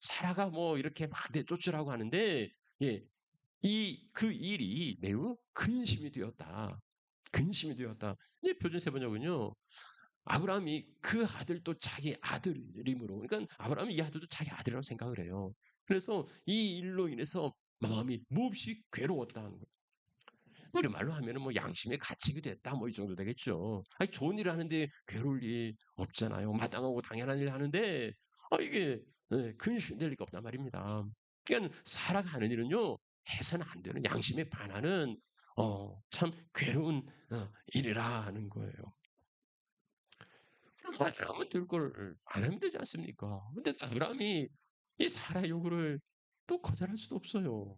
사라가 뭐 이렇게 막 내쫓으라고 하는데, 예, 그 일이 매우 근심이 되었다. 근심이 되었다. 이 표준 세번역은요. 아브라함이 그 아들도 자기 아들임으로, 그러니까 아브라함이 이 아들도 자기 아들이라고 생각을 해요. 그래서 이 일로 인해서 마음이 몹시 괴로웠다는 거예요. 우리 말로 하면은 뭐 양심의 가책이 됐다 뭐 이 정도 되겠죠. 아니 좋은 일을 하는데 괴로울 리 없잖아요. 마땅하고 당연한 일을 하는데 이게 근심될 리가 없단 말입니다. 그러니까 사라가 하는 일은요 해서는 안 되는 양심에 반하는 참 괴로운 일이라는 거예요. 하면 될 걸 안 하면 되지 않습니까? 근데 아브라함이 이 사라의 요구를 또 거절할 수도 없어요.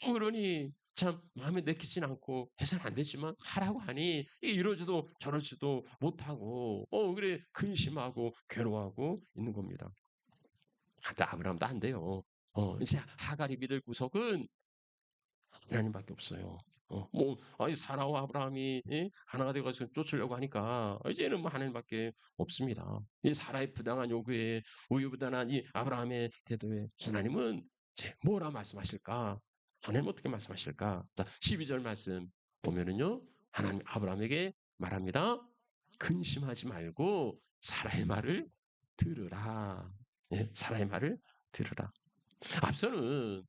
그러니 참 마음에 내키진 않고 해서는 안 되지만 하라고 하니 이게 이러지도 저러지도 못하고 그래 근심하고 괴로워하고 있는 겁니다. 근데 아브라함도 안 돼요. 이제 하갈이 믿을 구석은 하나님밖에 없어요. 아니 사라와 아브라함이 하나가 돼가지고 쫓으려고 하니까 이제는 뭐 하나님밖에 없습니다. 이 사라의 부당한 요구에 우유부단한 이 아브라함의 태도에 하나님은 이제 뭐라 말씀하실까? 하나님 어떻게 말씀하실까? 자, 12절 말씀 보면은요, 하나님 아브라함에게 말합니다. 근심하지 말고 사라의 말을 들으라. 사라의 말을 들으라. 앞서는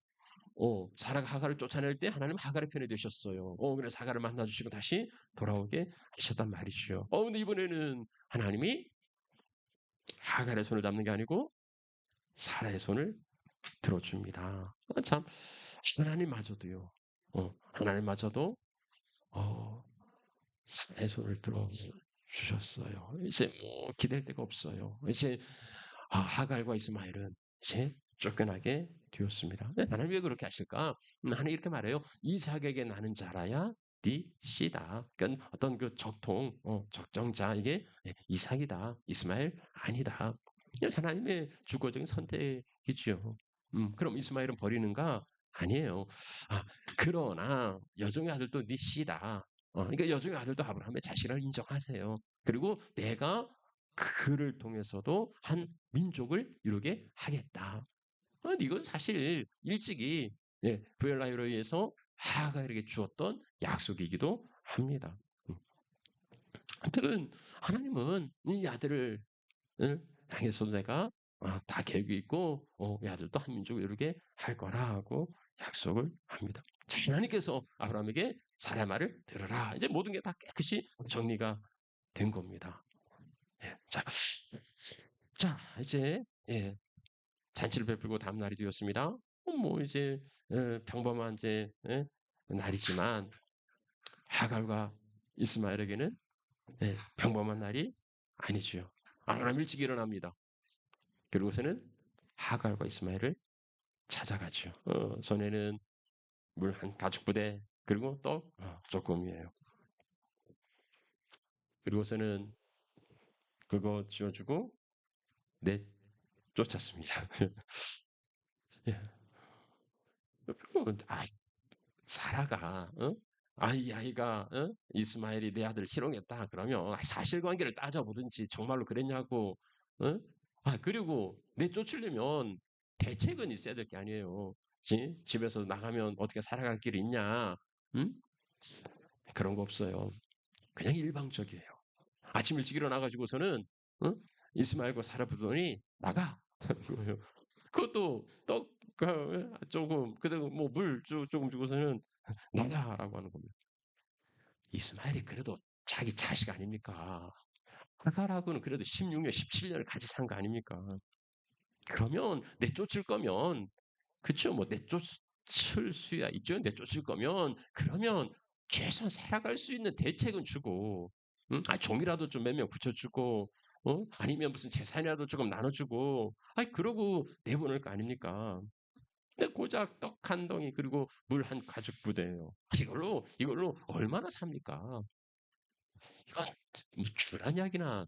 사라가 하갈을 쫓아낼 때 하나님 하갈의 편에 되셨어요. 그래서 하갈을 만나주시고 다시 돌아오게 하셨단 말이죠. 근데 이번에는 하나님이 하갈의 손을 잡는 게 아니고 사라의 손을 들어줍니다. 참 하나님마저도요. 하나님마저도 사라의 손을 들어 주셨어요. 이제 뭐 기댈 데가 없어요. 이제 하갈과 이스마엘은 이제 쫓겨나게 되었습니다. 하나님 왜 그렇게 하실까? 하나님 이렇게 말해요. 이삭에게 나는 자라야 네 씨다. 그러니까 어떤 그 적통, 적정자 이게 이삭이다. 이스마엘 아니다. 하나님의 주거적인 선택이지요. 그럼 이스마엘은 버리는가? 아니에요. 그러나 여종의 아들도 네 씨다. 그러니까 여종의 아들도 아브라함의 자신을 인정하세요. 그리고 내가 그를 통해서도 한 민족을 이루게 하겠다. 이건 사실 일찍이 부엘라히로 의해서 하갈에게 주었던 약속이기도 합니다. 아무튼 하나님은 이 아들을 향해서 내가 다 계획이 있고 이 아들도 한 민족을 이루게 할 거라고 약속을 합니다. 자, 하나님께서 아브라함에게 사라 말을 들으라. 이제 모든 게 다 깨끗이 정리가 된 겁니다. 자, 이제 잔치를 베풀고 다음 날이 되었습니다. 뭐 이제 평범한 이제 날이지만 하갈과 이스마엘에게는 평범한 날이 아니죠. 아브라함 일찍 일어납니다. 그리고서는 하갈과 이스마엘을 찾아가죠. 손에는 물 한 가죽 부대 그리고 또 조금이에요. 그리고서는 그거 지어주고 쫓았습니다. 예. 사라가 이 아이가 이스마엘이 내 아들을 희롱했다 그러면 사실관계를 따져보든지 정말로 그랬냐고 어? 그리고 내 쫓으려면 대책은 있어야 될 게 아니에요. 집에서 나가면 어떻게 살아갈 길이 있냐? 응? 그런 거 없어요. 그냥 일방적이에요. 아침 일찍 일어나가지고서는 이스마엘과 사라 부르더니 나가. 그것도 떡 조금 그다음 뭐물 조금 주고서는 나가라고 하는 겁니다. 이스마엘이 그래도 자기 자식 아닙니까? 하갈하고는 그래도 16년, 17년을 같이 산 거 아닙니까? 그러면 내쫓을 거면 그쵸? 뭐 내쫓을 수야 있죠. 내쫓을 거면 그러면 최소한 살아갈 수 있는 대책은 주고, 응? 아 종이라도 좀 몇 명 붙여주고, 아니면 무슨 재산이라도 조금 나눠주고, 아니 그러고 내보낼 거 아닙니까? 근데 고작 떡 한 덩이 그리고 물 한 가죽 부대예요. 이걸로 얼마나 삽니까? 이건 뭐 주란 이야기나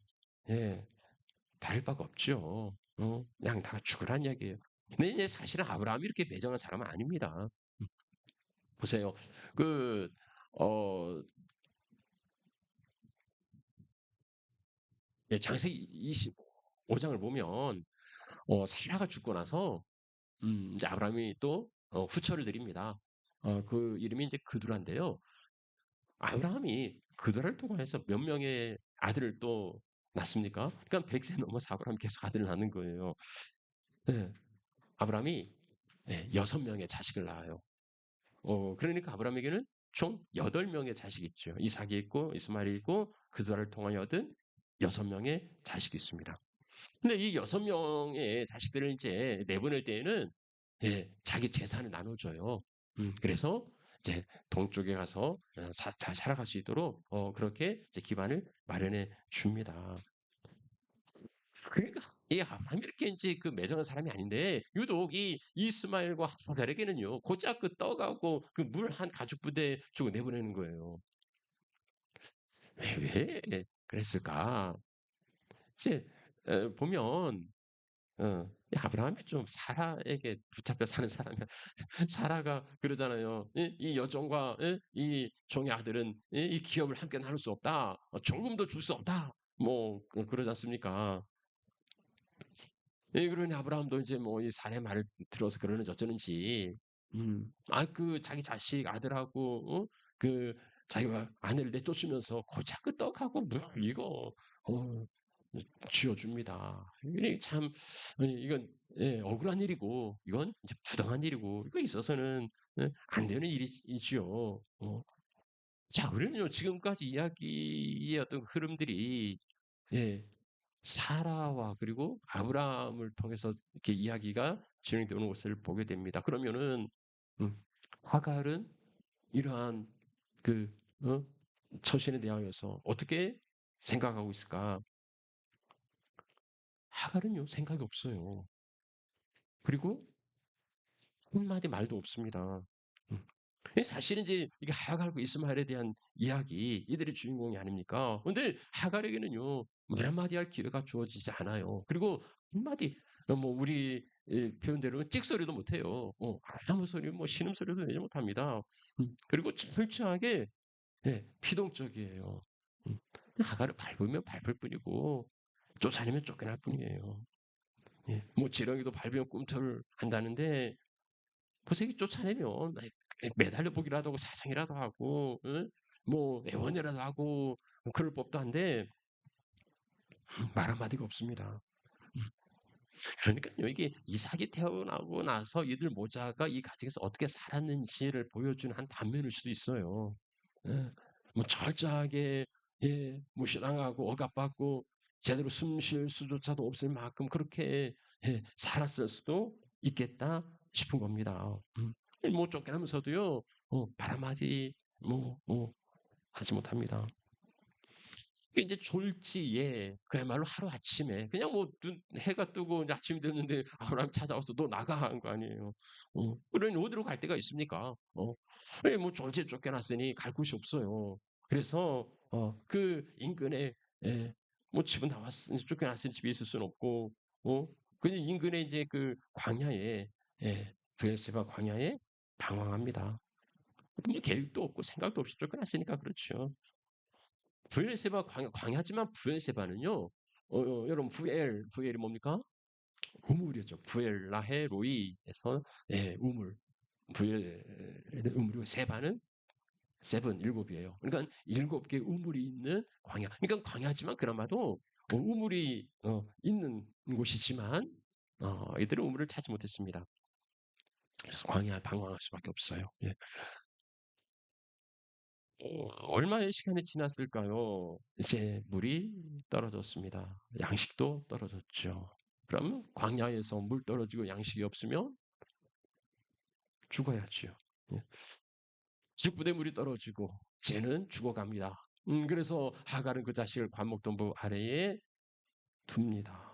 예, 다를 바가 없죠. 그냥 다 죽으란 이야기예요. 근데 이제 사실은 아브라함이 이렇게 매정한 사람은 아닙니다. 보세요. 그, 어, 예, 창세기 25장을 보면, 사라가 죽고 나서, 이제 아브라함이 또, 후처를 드립니다. 그 이름이 이제 그두라인데요. 아브라함이 그두라를 통해서 몇 명의 아들을 또 낳습니까? 그러니까 100세 넘어서 아브라함이 계속 아들을 낳는 거예요. 네, 아브라함이 6명의 자식을 낳아요. 그러니까 아브라함에게는 총 8명의 자식이 있죠. 이삭이 있고 이스마엘이 있고 그두라를 통하여 얻은 6명의 자식이 있습니다. 근데 이 6명의 자식들을 이제 내보낼 때에는 자기 재산을 나눠줘요. 그래서 이제 동쪽에 가서 잘 살아갈 수 있도록 그렇게 이제 기반을 마련해 줍니다. 그러니까 이 아브라함이 이렇게 이제 그 매정한 사람이 아닌데 유독 이 이스마엘과 하갈에게는요 고작 그 떡하고 그 물 한 가죽 부대 주고 내보내는 거예요. 왜 그랬을까? 이제 보면 이 아브라함이 좀 사라에게 붙잡혀 사는 사람이야. 사라가 그러잖아요. 이 여종과 이 종의 아들은 이 기업을 함께 나눌 수 없다. 조금도 줄 수 없다. 뭐 그러지 않습니까? 그러니 아브라함도 이제 뭐 이 사내 말을 들어서 그러는지 어쩌는지, 그 자기 자식 아들하고, 그 자기가 아내를 내쫓으면서 고작 그 떡하고 물 이거, 어, 쥐어줍니다. 이게 참, 이건, 억울한 일이고, 이건 이제 부당한 일이고, 이거 있어서는 안 되는 일이지요. 자, 우리는요, 지금까지 이야기의 어떤 흐름들이, 예, 사라와 그리고 아브라함을 통해서 이렇게 이야기가 진행되는 것을 보게 됩니다. 그러면은 음, 하갈은 이러한 그 처신에 대하여서 어떻게 생각하고 있을까? 하갈은요 생각이 없어요. 그리고 한마디 말도 없습니다. 음. 사실은 이제 이게 하갈과 이스마엘에 대한 이야기, 이들의 주인공이 아닙니까? 근데 하갈에게는요, 말 한마디 할 기회가 주어지지 않아요. 그리고 한마디, 뭐, 우리 표현대로 찍소리도 못해요. 아무 소리, 뭐, 신음소리도 내지 못합니다. 그리고 철저하게, 피동적이에요. 음, 하갈을 밟으면 밟을 뿐이고, 쫓아내면 쫓겨날 뿐이에요. 뭐, 지렁이도 밟으면 꿈틀을 한다는데, 보세요. 쫓아내면 매달려 보기라도 하고 사상이라도 하고 응? 뭐 애원이라도 하고 그럴 법도 한데 말 한마디가 없습니다. 음. 그러니까요. 이게 이삭이 태어나고 나서 이들 모자가 이 가정에서 어떻게 살았는지를 보여주는 한 단면일 수도 있어요. 예. 뭐 철저하게 무시당하고 억압받고 제대로 숨쉴 수조차도 없을 만큼 그렇게 살았을 수도 있겠다 싶은 겁니다. 뭐 쫓겨나면서도요, 말 한마디 뭐 하지 못합니다. 그 이제 졸지에 그야말로 하루아침에 그냥 뭐 해가 뜨고 이제 아침이 됐는데 아브라함 찾아와서 너 나가 한 거 아니에요. 그러니 어디로 갈 데가 있습니까? 뭐 졸지에 쫓겨났으니 갈 곳이 없어요. 그래서 그 인근에 뭐 집은 나왔으니 쫓겨났으니 집에 있을 수는 없고 그냥 인근에 이제 그 광야에 브에세바 광야에 방황합니다. 뭐 계획도 없고 생각도 없이 쫓겨났으니까 그렇죠. 부엘세바 광야지만 부엘세바는요. 여러분 부엘이 뭡니까? 우물이었죠. 부엘 라헤 로이에서 우물. 부엘의 우물이고 세바는 세븐 일곱이에요. 그러니까 7개 우물이 있는 광야. 그러니까 광야지만 그나마도 우물이 있는 곳이지만 이들은 우물을 찾지 못했습니다. 그래서 광야에 방황할 수밖에 없어요. 예. 얼마의 시간이 지났을까요? 이제 물이 떨어졌습니다. 양식도 떨어졌죠. 그러면 광야에서 물 떨어지고 양식이 없으면 죽어야지요. 예. 죽부대 물이 떨어지고 쟤는 죽어갑니다. 그래서 하갈은 그 자식을 관목동부 아래에 둡니다.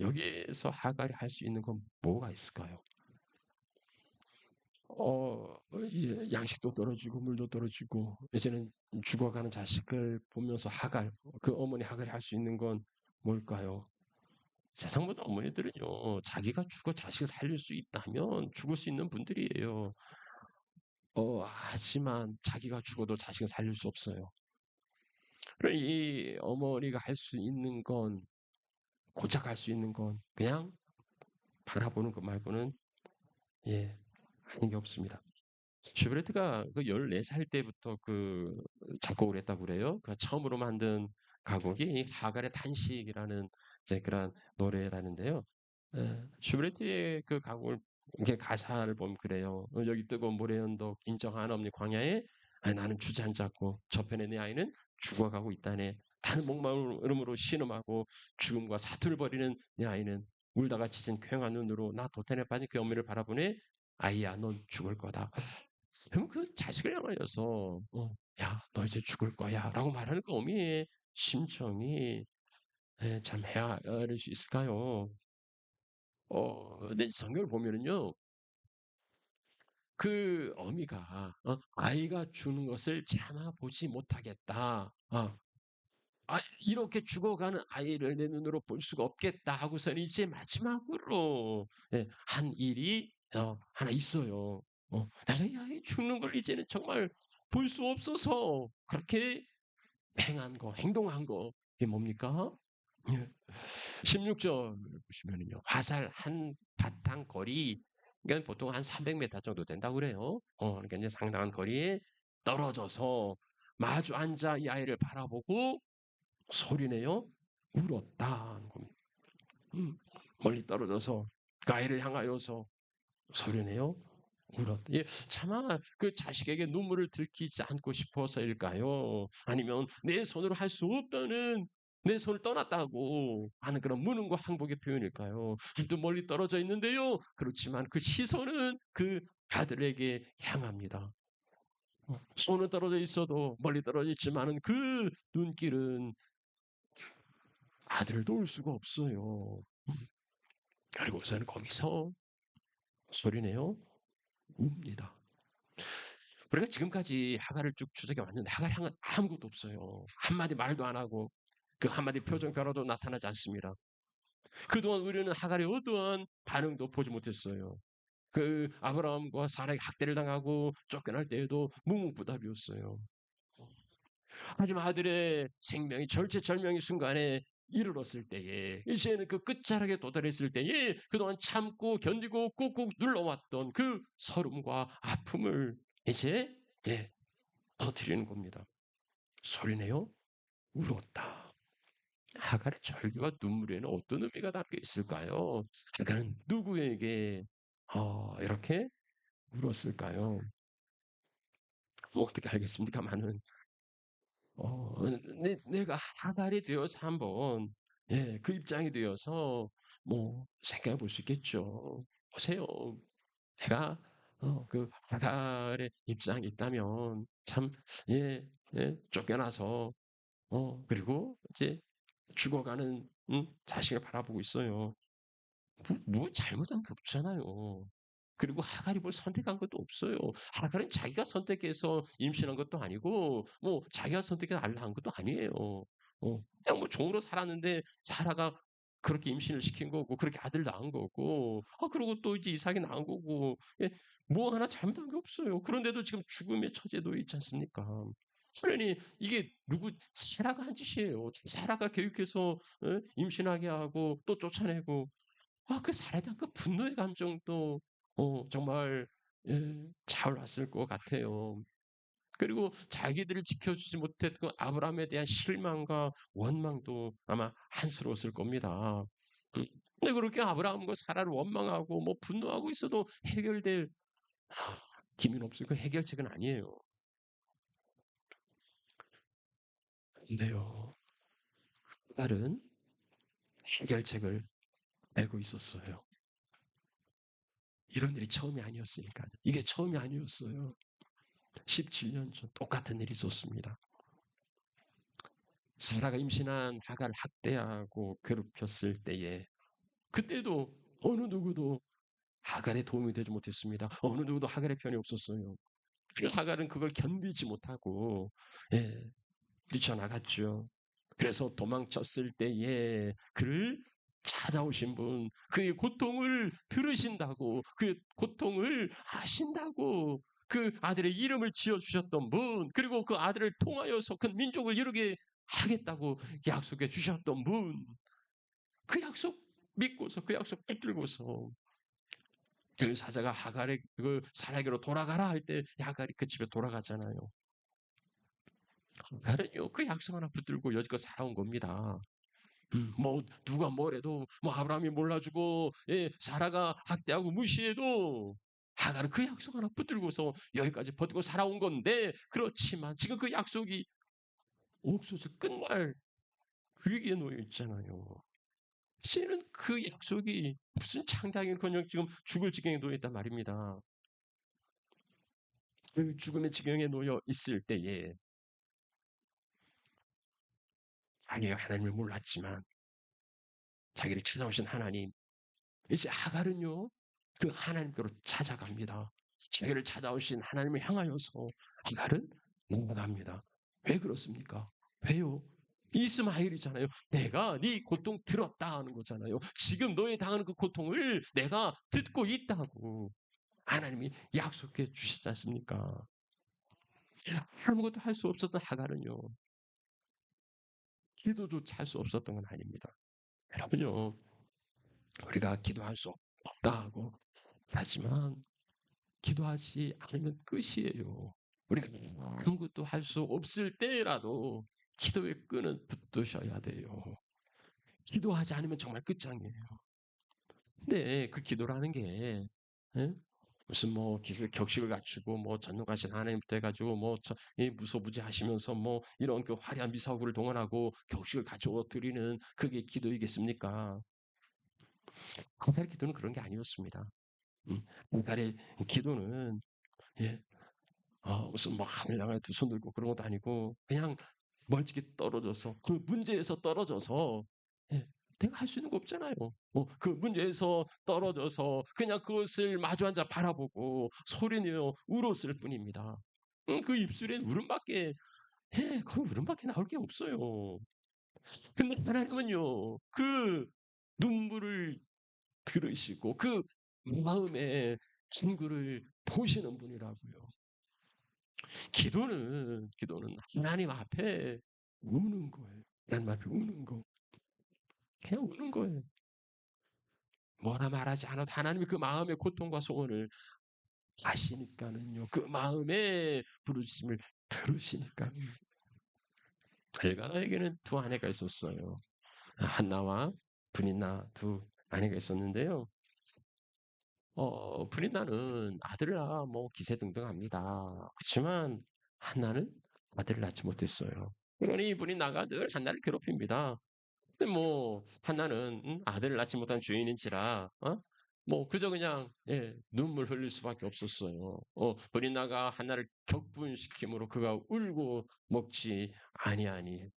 여기에서 하갈이 할 수 있는 건 뭐가 있을까요? 양식도 떨어지고 물도 떨어지고 이제는 죽어가는 자식을 보면서 하갈, 그 어머니 하갈이 할 수 있는 건 뭘까요? 세상 모든 어머니들은요, 자기가 죽어 자식을 살릴 수 있다면 죽을 수 있는 분들이에요. 하지만 자기가 죽어도 자식을 살릴 수 없어요. 그럼 이 어머니가 할 수 있는 건, 고작 할 수 있는 건 그냥 바라보는 것 말고는 예, 하는 게 없습니다. 슈베르트가 그 14살 때부터 그 작곡을 했다고 그래요. 그 처음으로 만든 가곡이 하갈의 탄식이라는 이제 그런 노래라는데요. 슈베르트의 그 가곡을 이게 가사를 보면 그래요. 여기 뜨거운 모래 언덕 인정 하나 없는 광야에 나는 주저앉았고 저편에 내 아이는 죽어가고 있다네. 다른 목마름으로 신음하고 죽음과 사투를 벌이는 내 아이는 울다가 지친 퀭한 눈으로 나 도탄에 빠진 그 어미를 바라보네. 아이야, 넌 죽을 거다. 그럼 그 자식을 향하여서 야, 너 이제 죽을 거야라고 말하는 그 어미의 심정이 참 헤아릴 수 있을까요? 근데 성경을 보면은요, 그 어미가 아이가 죽는 것을 참아보지 못하겠다. 이렇게 죽어가는 아이를 내 눈으로 볼 수가 없겠다 하고서는 이제 마지막으로 한 일이 하나 있어요. 내가 이 아이 죽는 걸 이제는 정말 볼 수 없어서 그렇게 행한 거, 행동한 거, 이게 뭡니까? 예. 16절 보시면은요, 화살 한 바탕 거리, 그러니까 보통 한 300m 정도 된다고 그래요. 그러니까 이제 상당한 거리에 떨어져서 마주 앉아 이 아이를 바라보고 소리내요 울었다는 겁니다. 멀리 떨어져서 그 아이를 향하여서 소리내요 울었다. 예, 차마 그 자식에게 눈물을 들키지 않고 싶어서일까요? 아니면 내 손으로 할 수 없다는 내 손을 떠났다고 하는 그런 무능과 항복의 표현일까요? 또 멀리 떨어져 있는데요. 그렇지만 그 시선은 그 아들에게 향합니다. 손은 떨어져 있어도 멀리 떨어져 있지만은 그 눈길은 아들을 놓을 수가 없어요. 그리고서는 거기서 소리내요 웁니다. 우리가 지금까지 하갈을 쭉 추적해 왔는데 하갈이 아무것도 없어요. 한마디 말도 안 하고 그 한마디 표정 변화도 나타나지 않습니다. 그동안 우리는 하갈의 어떠한 반응도 보지 못했어요. 그 아브라함과 사라에게 학대를 당하고 쫓겨날 때에도 묵묵부답이었어요. 하지만 아들의 생명이 절체절명의 순간에 이르렀을 때에 이제는 그 끝자락에 도달했을 때에 그동안 참고 견디고 꾹꾹 눌러왔던 그 서름과 아픔을 이제 터뜨리는 겁니다. 소리내요 울었다. 하갈의 절규와 눈물에는 어떤 의미가 담겨 있을까요? 하갈은 누구에게 이렇게 울었을까요? 어떻게 알겠습니까만은 내가 하갈이 되어서 한번 그 입장이 되어서 뭐 생각해 볼 수 있겠죠. 보세요. 내가 그 하갈의 입장이 있다면 참 쫓겨나서 그리고 이제 죽어가는 자식을 바라보고 있어요. 뭐 잘못한 게 없잖아요. 그리고 하갈이 뭘 선택한 것도 없어요. 하갈은 자기가 선택해서 임신한 것도 아니고, 뭐 자기가 선택해서 알을 낳은 것도 아니에요. 그냥 뭐 종으로 살았는데 사라가 그렇게 임신을 시킨 거고, 그렇게 아들 낳은 거고, 그리고 또 이제 이삭이 낳은 거고, 뭐 하나 잘못한 게 없어요. 그런데도 지금 죽음의 처지에 놓여 있지 않습니까? 그러니 이게 사라가 한 짓이에요. 사라가 교육해서 임신하게 하고 또 쫓아내고 그 사라에 대한 그 분노의 감정도 정말 차올랐을 것 같아요. 그리고 자기들을 지켜주지 못했던 아브라함에 대한 실망과 원망도 아마 한스러웠을 겁니다. 근데 그렇게 아브라함과 사라를 원망하고 뭐 분노하고 있어도 해결될 힘은 없어요. 그 해결책은 아니에요. 근데요, 딸은 해결책을 알고 있었어요. 이런 일이 처음이 아니었으니까요. 이게 처음이 아니었어요. 17년 전 똑같은 일이 있었습니다. 사라가 임신한 하가를 학대하고 괴롭혔을 때에 그때도 어느 누구도 하갈에 도움이 되지 못했습니다. 어느 누구도 하갈의 편이 없었어요. 그 하갈은 그걸 견디지 못하고 예, 뛰쳐나갔죠. 그래서 도망쳤을 때에 그를 찾아오신 분, 그의 고통을 들으신다고, 그 고통을 아신다고, 그 아들의 이름을 지어주셨던 분, 그리고 그 아들을 통하여서 그 민족을 이루게 하겠다고 약속해 주셨던 분, 그 약속 믿고서 그 약속 붙들고서 그 사자가 하갈의 그 사라에게로 돌아가라 할 때 하갈이 그 집에 돌아가잖아요. 하갈은요 그 약속 하나 붙들고 여지껏 살아온 겁니다. 뭐 누가 뭐래도 뭐 아브라함이 몰라주고 예, 사라가 학대하고 무시해도 하갈은 그 약속 하나 붙들고서 여기까지 버티고 살아온 건데 그렇지만 지금 그 약속이 없어서 끝날 위기에 놓여 있잖아요. 씨는 그 약속이 무슨 창작인커녕 지금 죽을 지경에 놓여 있단 말입니다. 그 죽음의 지경에 놓여 있을 때에 자기가 하나님을 몰랐지만 자기를 찾아오신 하나님 이제 하갈은요 그 하나님께로 찾아갑니다. 자기를 찾아오신 하나님을 향하여서 하갈은 나아갑니다. 왜 그렇습니까? 왜요? 이스마엘이잖아요. 내가 네 고통 들었다 하는 거잖아요. 지금 너의 당하는 그 고통을 내가 듣고 있다고 하나님이 약속해 주시지 않습니까? 아무것도 할 수 없었던 하갈은요. 기도조차 할 수 없었던 건 아닙니다. 여러분요. 우리가 기도할 수 없다 하고 하지만 기도하지 않으면 끝이에요. 우리가 아무것도 할 수 없을 때라도 기도의 끈은 붙드셔야 돼요. 기도하지 않으면 정말 끝장이에요. 근데 그 기도라는 게 예? 무슨 뭐 기술 격식을 갖추고 뭐 전능하신 하나님부터 해가지고 뭐 무소부지하시면서 뭐 이런 그 화려한 미사구를 동원하고 격식을 갖추어 드리는 그게 기도이겠습니까? 한살의 기도는 그런 게 아니었습니다. 한살의 기도는 예, 무슨 뭐 하늘 향해 두 손 들고 그런 것도 아니고 그냥 멀찍이 떨어져서 그 문제에서 떨어져서 예, 내가 할 수 있는 거 없잖아요. 그 문제에서 떨어져서 그냥 그것을 마주 앉아 바라보고 소리내어 울었을 뿐입니다. 그 입술엔 울음밖에 거의 울음밖에 나올 게 없어요. 근데 하나님은요 그 눈물을 들으시고 그 마음의 진구를 보시는 분이라고요. 기도는 하나님 앞에 우는 거예요. 하나님 앞에 우는 거. 그냥 우는 거예요. 뭐라 말하지 않아도 하나님이 그 마음의 고통과 소원을 아시니까는요. 그 마음의 부르심을 들으시니까. 엘가나에게는 두 아내가 있었어요. 한나와 브닌나 두 아내가 있었는데요. 브린나는 아들을 낳아 뭐 기세등등합니다. 그렇지만 한나는 아들을 낳지 못했어요. 그러니 브린나가 늘 한나를 괴롭힙니다. 근데 뭐 한나는 아들을 낳지 못한 주인인지라 뭐 그저 그냥 눈물 흘릴 수밖에 없었어요. 브린나가 한나를 격분시킴으로 그가 울고 먹지 아니하니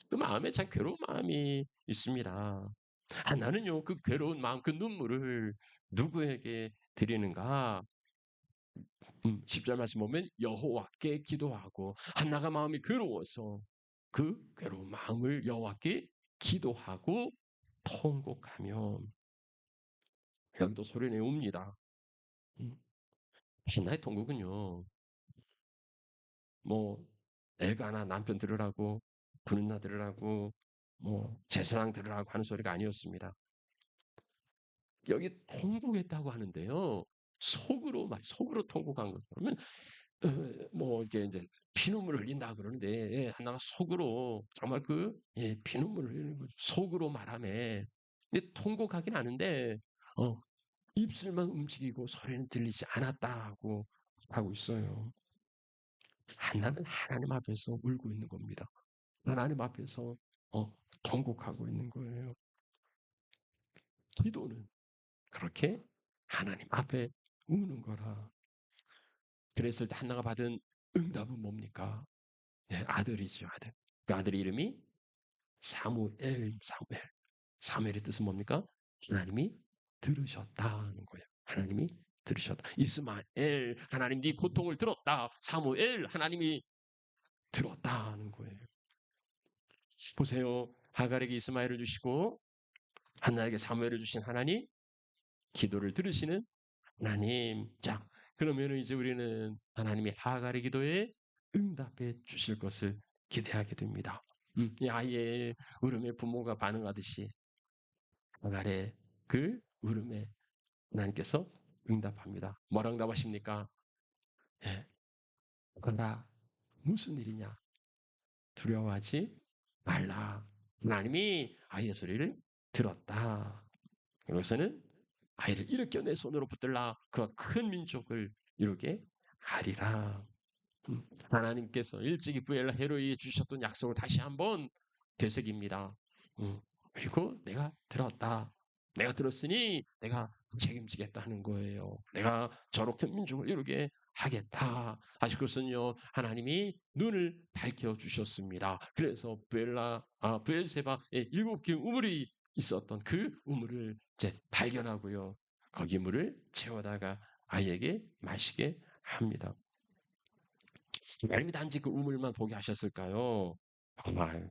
그 마음에 참 괴로운 마음이 있습니다. 나는요, 그 괴로운 마음, 그 눈물을 누구에게 드리는가? 10절 말씀 보면 여호와께 기도하고 한나가 마음이 괴로워서 그 괴로운 마음을 여호와께 기도하고 통곡하면 여기도 소리내 웁니다. 음, 한나의 통곡은요, 뭐 엘가나 남편 들으라고 부는나 들으라고 뭐 제사장 들으라고 하는 소리가 아니었습니다. 여기 통곡했다고 하는데요. 속으로 통곡한 거. 그러면 뭐 이게 이제 피눈물을 흘린다 그러는데 하나가 속으로 정말 피눈물을 흘리는 거죠. 속으로 말하며 근데 통곡하긴 하는데 어, 입술만 움직이고 소리는 들리지 않았다고 하고 있어요. 하나는 하나님 앞에서 울고 있는 겁니다. 하나님 앞에서 통곡하고 있는 거예요. 기도는 그렇게 하나님 앞에 우는 거라. 그랬을 때 한나가 받은 응답은 뭡니까? 네, 아들이죠, 아들. 그 아들의 이름이 사무엘, 사무엘. 사무엘의 뜻은 뭡니까? 하나님이 들으셨다는 거예요. 하나님이 들으셨다. 이스마엘, 하나님 네 고통을 들었다. 사무엘, 하나님이 들었다는 거예요. 보세요. 하갈에게 이스마엘을 주시고 한나에게 사무엘을 주신 하나님, 기도를 들으시는 하나님. 자, 그러면 이제 우리는 하나님이 하갈의 기도에 응답해 주실 것을 기대하게 됩니다. 이 아이의 울음에 부모가 반응하듯이 하갈의 그 울음에 하나님께서 응답합니다. 뭐라 응답하십니까? 예, 그러나 무슨 일이냐? 두려워하지 말라. 하나님이 아이의 소리를 들었다. 여기서는 아이를 일으켜 내 손으로 붙들라. 그와 큰 민족을 이루게 하리라. 하나님께서 일찍이 부엘라 헤로이에 주셨던 약속을 다시 한번 되새깁니다. 그리고 내가 들었다. 내가 들었으니 내가 책임지겠다 하는 거예요. 내가 저렇게 민족을 이루게 하겠다. 아실 것은요, 하나님이 눈을 밝혀 주셨습니다. 그래서 부엘세바의 7개의 우물이 있었던 그 우물을 이제 발견하고요. 거기 물을 채워다가 아이에게 마시게 합니다. 하나님이 단지 그 우물만 보게 하셨을까요?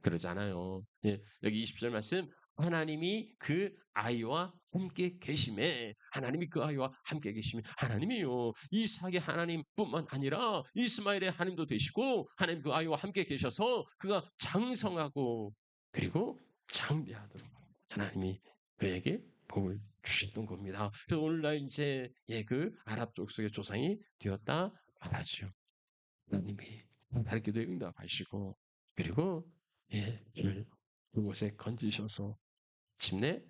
그러지 않아요. 예, 여기 20절 말씀, 하나님이 그 아이와 함께 계심에, 하나님이 그 아이와 함께 계심에, 하나님이요, 이삭의 하나님뿐만 아니라 이스마엘의 하나님도 되시고, 하나님 그 아이와 함께 계셔서 그가 장성하고, 그리고 장대하도록 하나님이 그에게 복을 주셨던 겁니다. 그래서 오늘날 이제 그 아랍 족속의 조상이 되었다 말하죠. 하나님이 가르치도에 응답하시고, 그리고 그를 그곳에 건지셔서 침내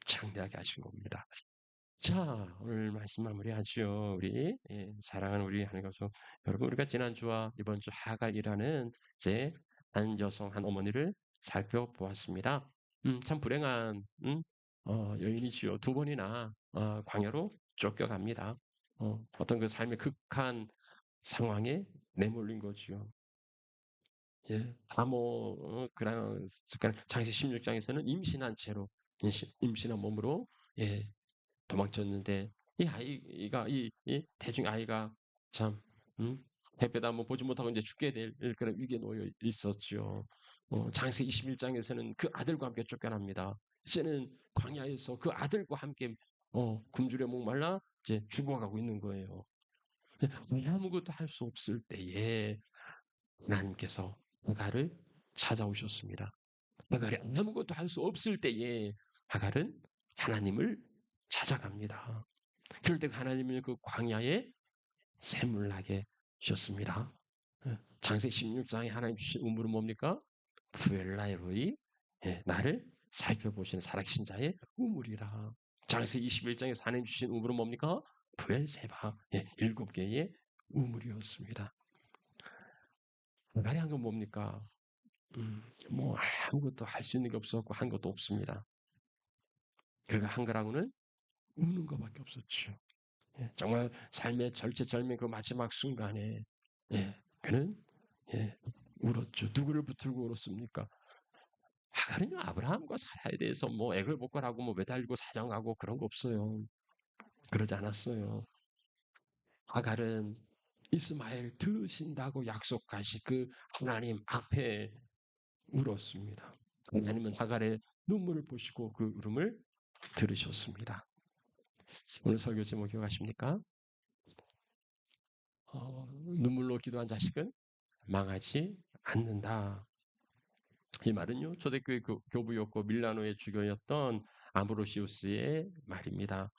창대하게 하신 겁니다. 자, 오늘 말씀 마무리하죠. 우리 사랑하는 우리 하나님 가족 여러분, 우리가 지난주와 이번 주 하갈이라는 이제 한 여성, 한 어머니를 살펴보았습니다. 참 불행한 여인이지요. 2번이나 광야로 쫓겨갑니다. 어떤 그 삶의 극한 상황에 내몰린 거지요. 그런 장세 16장에서는 임신한 채로 임신한 몸으로 도망쳤는데 이 아이가 이 대중 아이가 참 햇볕 한번 보지 못하고 이제 죽게 될 그런 위기에 놓여 있었죠. 장세 21장에서는 그 아들과 함께 쫓겨납니다. 이제는 광야에서 그 아들과 함께 굶주려 목말라 이제 죽어가고 있는 거예요. 아무것도 할 수 없을 때에 하나님께서 하갈을 찾아오셨습니다. 하갈이 아무것도 할 수 없을 때에 하갈은 하나님을 찾아갑니다. 그럴 때 하나님은 그 광야에 샘을 나게 주셨습니다. 장세 16장에 하나님 주신 우물은 뭡니까? 부엘라에로이, 나를 살펴보시는 살아계신 자의 우물이라. 장세 21장에서 하나님 주신 우물은 뭡니까? 부엘세바, 7개의 우물이었습니다. 하갈이 한 건 뭡니까? 뭐 아무것도 할 수 있는 게 없었고 한 것도 없습니다. 그가 한 거라고는 우는 것밖에 없었죠. 정말 삶의 절체절명 그 마지막 순간에 그는 울었죠. 누구를 붙들고 울었습니까? 하갈은요, 아브라함과 사라에 대해서 뭐 애걸복걸하고 뭐 매달리고 사정하고 그런 거 없어요. 그러지 않았어요. 하갈은 이스마엘 들으신다고 약속하신 그 하나님 앞에 울었습니다. 하나님은 하갈의 눈물을 보시고 그 울음을 들으셨습니다. 오늘 설교 제목 기억하십니까? 눈물로 기도한 자식은 망하지 않는다. 이 말은요, 초대교회 교부였고 밀라노의 주교였던 아브로시우스의 말입니다.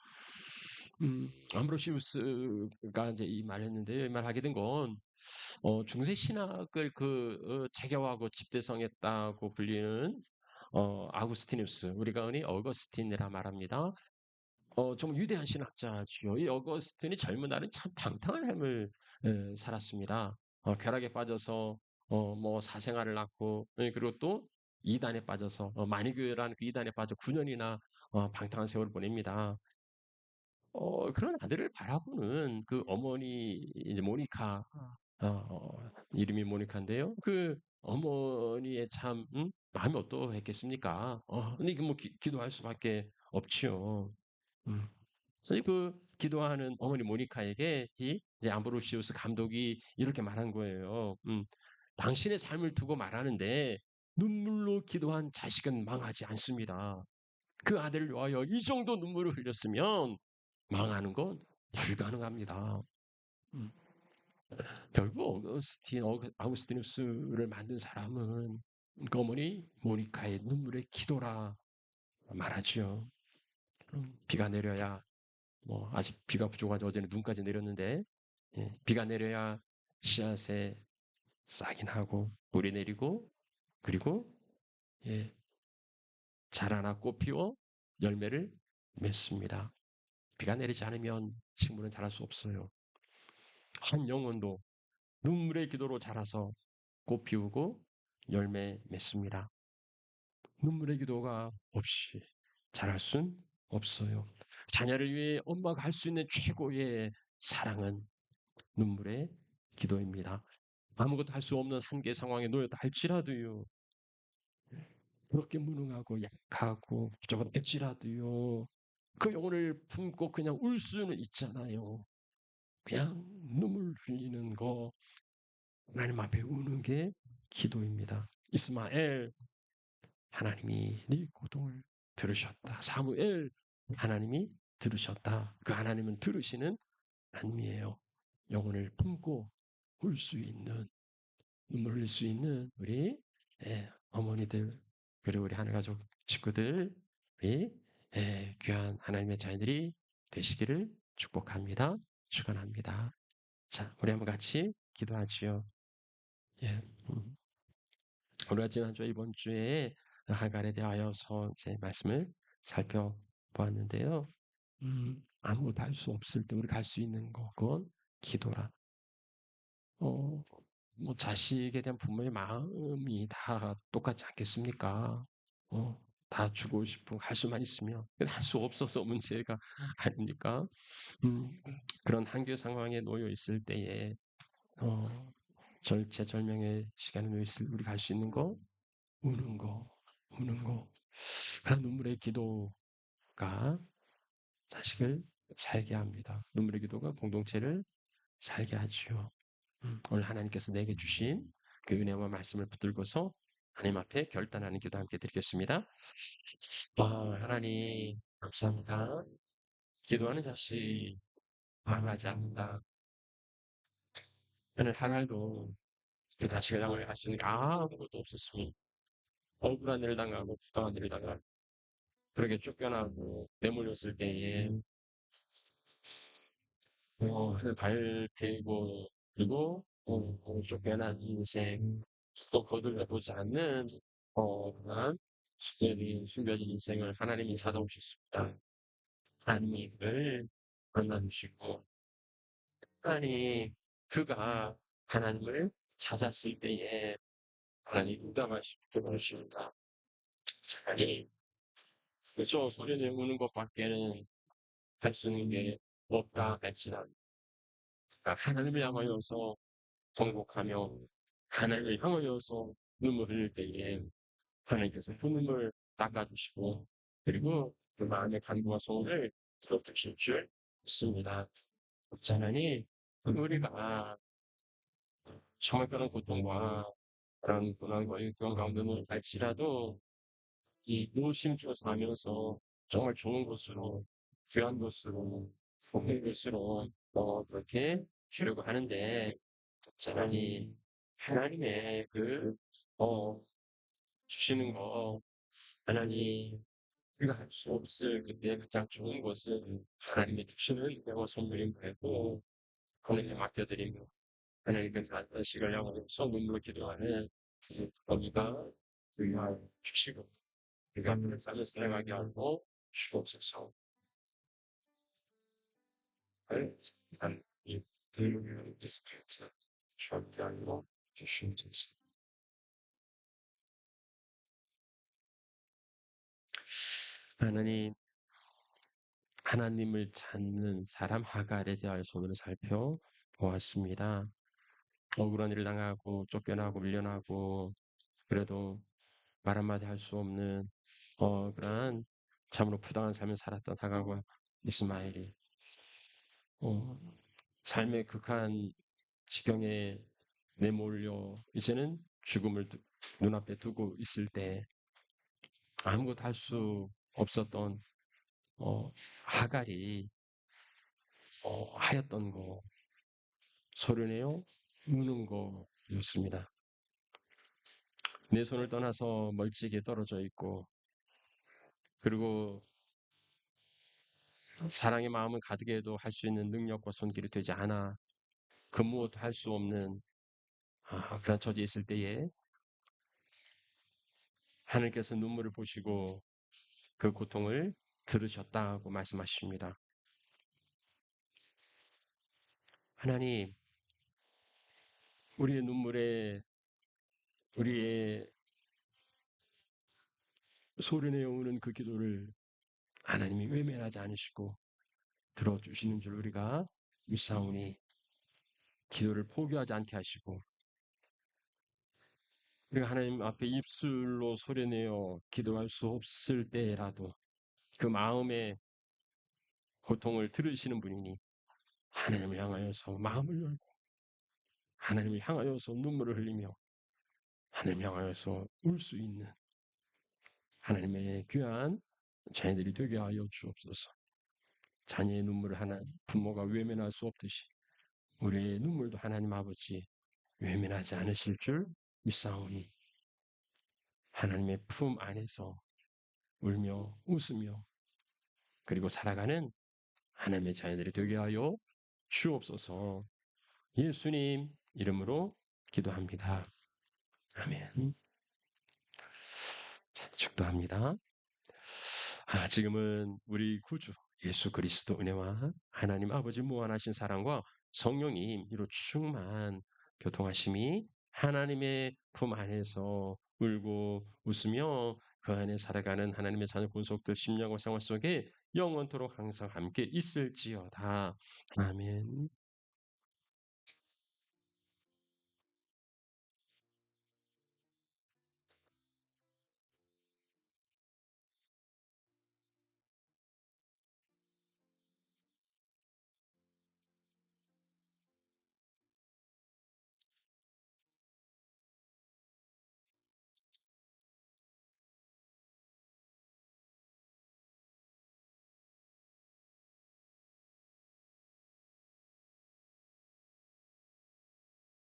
아브로시우스가 이제 이 말했는데요. 이 말하게 된 건 중세 신학을 재교하고 집대성했다고 불리는 아구스티누스, 우리가 흔히 어거스틴이라 말합니다. 정말 위대한 신학자지요. 이 어거스틴이 젊은 날은 참 방탕한 삶을 살았습니다. 쾌락에 빠져서 뭐 사생활을 낳고, 그리고 또 이단에 빠져서, 마니교회라는 그 이단에 빠져 9년이나 방탕한 세월을 보냅니다. 그런 아들을 바라보는 그 어머니, 이제 모니카, 이름이 모니카인데요. 그 어머니의 참, 마음이 어떠했겠습니까? 근데 이거 뭐 기도할 수밖에 없지요. 음. 그래서 그 기도하는 어머니 모니카에게 이 이제 암브로시우스 감독이 이렇게 말한 거예요. 당신의 삶을 두고 말하는데 눈물로 기도한 자식은 망하지 않습니다. 그 아들을 위하여 이 정도 눈물을 흘렸으면 망하는 건 불가능합니다. 음. 결국 아우구스티누스를 만든 사람은 그 어머니 모니카의 눈물의 기도라 말하지요. 비가 내려야 뭐 아직 비가 부족하죠. 어제는 눈까지 내렸는데 비가 내려야 씨앗에 싹이 나고 물이 내리고 그리고 예, 자라나 꽃 피워 열매를 맺습니다. 비가 내리지 않으면 식물은 자랄 수 없어요. 한 영혼도 눈물의 기도로 자라서 꽃 피우고 열매 맺습니다. 눈물의 기도가 없이 자랄 순 없어요. 자녀를 위해 엄마가 할 수 있는 최고의 사랑은 눈물의 기도입니다. 아무것도 할 수 없는 한계 상황에 놓였다 할지라도요. 그렇게 무능하고 약하고 부족하다 할지라도요. 그 영혼을 품고 그냥 울 수는 있잖아요. 그냥 눈물 흘리는 거 하나님 앞에 우는 게 기도입니다. 이스마엘 하나님이 네 고통을 들으셨다. 사무엘 하나님이 들으셨다. 그 하나님은 들으시는 하나님이에요. 영혼을 품고 울 수 있는 눈물 흘릴 수 있는 우리 어머니들 그리고 우리 하나가족 식구들 우리 귀한 하나님의 자녀들이 되시기를 축복합니다. 축원합니다. 자, 우리 한번 같이 기도하지요. 예. 우리가 지난주에 이번 주에 하갈에 대하여서 이제 말씀을 살펴보았는데요. 아무것도 할 수 없을 때 우리 갈 수 있는 거 그건 기도라. 어, 뭐 자식에 대한 부모의 마음이 다 똑같지 않겠습니까? 다 주고 싶고 할 수만 있으면 할 수 없어서 문제가 아닙니까? 음, 그런 한계 상황에 놓여 있을 때에 어, 절체절명의 시간에 놓여 있을 우리 갈 수 있는 거 우는 거, 우는 거. 그런 눈물의 기도가 자식을 살게 합니다. 눈물의 기도가 공동체를 살게 하지요. 오늘 하나님께서 내게 주신 그 은혜와 말씀을 붙들고서 하나님 앞에 결단하는 기도 함께 드리겠습니다. 하나님 감사합니다. 기도하는 자식 망하지 않는다. 오늘 하갈도 그 자식을 향하여 할 수 있는 게 아무것도 없었으니 억울한 일을 당하고 부당한 일을 당하고 그렇게 쫓겨나고 내몰렸을 때에 밟히고 그리고 쫓겨난 인생 또 거들려 보지 않는 그런 숨겨진 인생을 하나님이 찾아오셨습니다. 하나님이 그를 만나주시고 하나님 그가 하나님을 찾았을 때에 하나님 응답하시고 들어주십니다. 하나님 그저 소리를 우는 것밖에는 할 수 있는 게 없다 할지라도 하나님을 향하여서 통곡하며 하나님을 향하여서 눈물 흘릴 때에 하나님께서 그 눈물 닦아주시고 그리고 그 마음의 간구와 소원을 들어주실 줄 믿습니다. 하나님 우리가 정말 그런 고통과 그런 고난과 그런 가운데 갈지라도 이 노심초사 사면서 정말 좋은 곳으로 귀한 곳으로 복된 곳으로 그렇게 주려고 하는데 하나님의 주시는 거, 하나님, 우리가 할 수 없을 그때 가장 좋은 것은 하나님이 주시는 내가 선물인 거고, 하나님께 맡겨드리고, 하나님께서 안식을 향하여서 눈물로 기도하는 우리가 위하여 주시고, 우리가 그를 삶을 살아가게 하고 주옵소서. 이 들으면 주옵게 하고 주시옵소서. 하나님, 하나님을 찾는 사람 하갈에 대해서 오늘 살펴보았습니다. 억울한 일을 당하고 쫓겨나고 밀려나고 그래도 말 한마디 할 수 없는 그러한 참으로 부당한 삶을 살았던 하갈과 이스마엘이 어, 삶의 극한 지경에 내몰려 이제는 죽음을 눈앞에 두고 있을 때 아무것도 할 수 없었던 하갈이 하였던 거 소리내어 우는 거였습니다. 내 손을 떠나서 멀찍이 떨어져 있고 그리고 사랑의 마음은 가득해도 할 수 있는 능력과 손길이 되지 않아 그 무엇도 할 수 없는 그런 처지에 있을 때에 하나님께서 눈물을 보시고 그 고통을 들으셨다고 말씀하십니다. 하나님, 우리의 눈물에 우리의 소리내어 우는 그 기도를 하나님이 외면하지 않으시고 들어주시는 줄 우리가 믿사오니 기도를 포기하지 않게 하시고 우리가 하나님 앞에 입술로 소리내어 기도할 수 없을 때라도 그 마음의 고통을 들으시는 분이니 하나님을 향하여서 마음을 열고 하나님을 향하여서 눈물을 흘리며 하나님을 향하여서 울 수 있는 하나님의 귀한 자녀들이 되게 하여 주옵소서. 자녀의 눈물을 하나 부모가 외면할 수 없듯이 우리의 눈물도 하나님 아버지 외면하지 않으실 줄 믿사오니 하나님의 품 안에서 울며 웃으며 그리고 살아가는 하나님의 자녀들이 되게 하여 주옵소서. 예수님 이름으로 기도합니다. 아멘. 자, 축도합니다. 지금은 우리 구주 예수 그리스도 은혜와 하나님 아버지 무한하신 사랑과 성령님 이로 충만 교통하심이 하나님의 품 안에서 울고 웃으며 그 안에 살아가는 하나님의 자녀 군속들 심령과 생활 속에 영원토록 항상 함께 있을지어다. 아멘.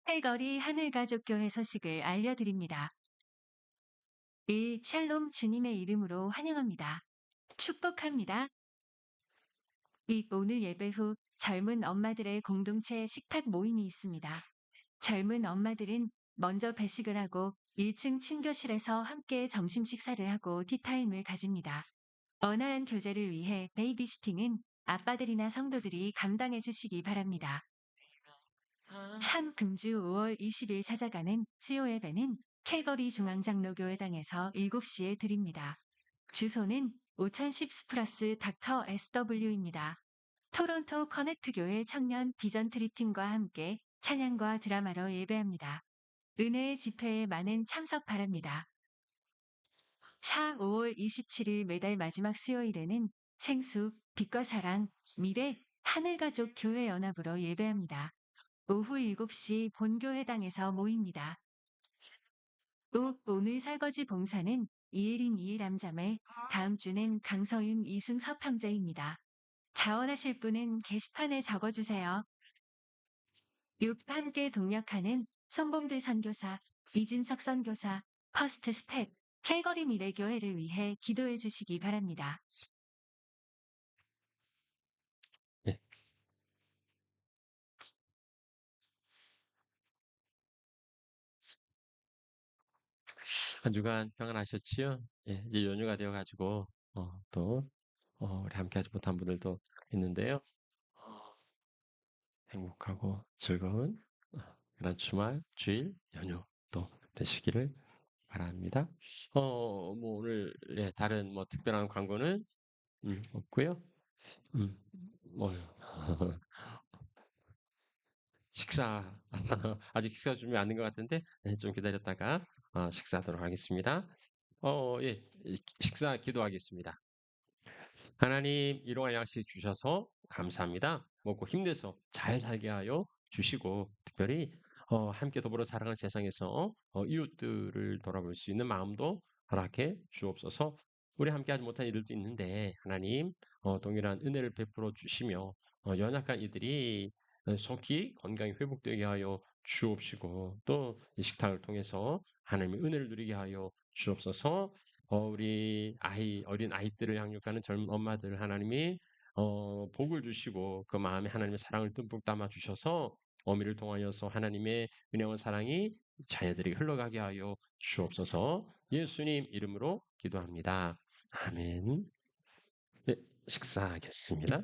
calgary 하늘가족교회 소식을 알려드립니다. 1. 샬롬 주님의 이름으로 환영합니다. 축복합니다. 2. 오늘 예배 후 젊은 엄마들의 공동체 식탁 모임이 있습니다. 젊은 엄마들은 먼저 배식을 하고 1층 친교실에서 함께 점심 식사를 하고 티타임을 가집니다. 원활한 교제를 위해 베이비시팅은 아빠들이나 성도들이 감당해 주시기 바랍니다. 3. 금주 5월 20일 찾아가는 수요 예배는 캘거리 중앙장로교회당에서 7시에 드립니다. 주소는 5010 스프라스 닥터 SW입니다. 토론토 커넥트교회 청년 비전트리팀과 함께 찬양과 드라마로 예배합니다. 은혜의 집회에 많은 참석 바랍니다. 4. 5월 27일 매달 마지막 수요일에는 생수, 빛과 사랑, 미래, 하늘가족 교회 연합으로 예배합니다. 오후 7시 본교회당에서 모입니다. 오늘 설거지 봉사는 이혜린 이혜람자매, 다음 주는 강서윤 이승 서평제입니다. 자원하실 분은 게시판에 적어주세요. 6. 함께 동력하는 손봉들 선교사, 이진석 선교사, 퍼스트 스텝, 캘거리 미래교회를 위해 기도해 주시기 바랍니다. 네. 한 주간 평안하셨지요? 예, 이제 연휴가 되어가지고 또 우리 함께하지 못한 분들도 있는데요. 행복하고 즐거운 그런 주말, 주일, 연휴 또 되시기를 바랍니다. 뭐 오늘 예, 다른 뭐 특별한 광고는 없고요. 음, 뭐 식사 아직 식사 준비 안 된 것 같은데 네, 좀 기다렸다가 식사하도록 하겠습니다. 예, 식사 기도하겠습니다. 하나님 일용할 양식 주셔서 감사합니다. 먹고 힘내서 잘 살게 하여 주시고 특별히 함께 더불어 살아가는 세상에서 이웃들을 돌아볼 수 있는 마음도 허락해 주옵소서. 우리 함께 하지 못한 이들도 있는데 하나님 동일한 은혜를 베풀어 주시며 연약한 이들이 속히 건강히 회복되게 하여 주옵시고 또 이 식탁을 통해서 하나님의 은혜를 누리게 하여 주옵소서. 우리 어린 아이들을 양육하는 젊은 엄마들 하나님이 복을 주시고 그 마음에 하나님의 사랑을 듬뿍 담아 주셔서 어미를 통하여서 하나님의 은혜와 사랑이 자녀들에게 흘러가게 하여 주옵소서. 예수님 이름으로 기도합니다. 아멘. 네, 식사하겠습니다.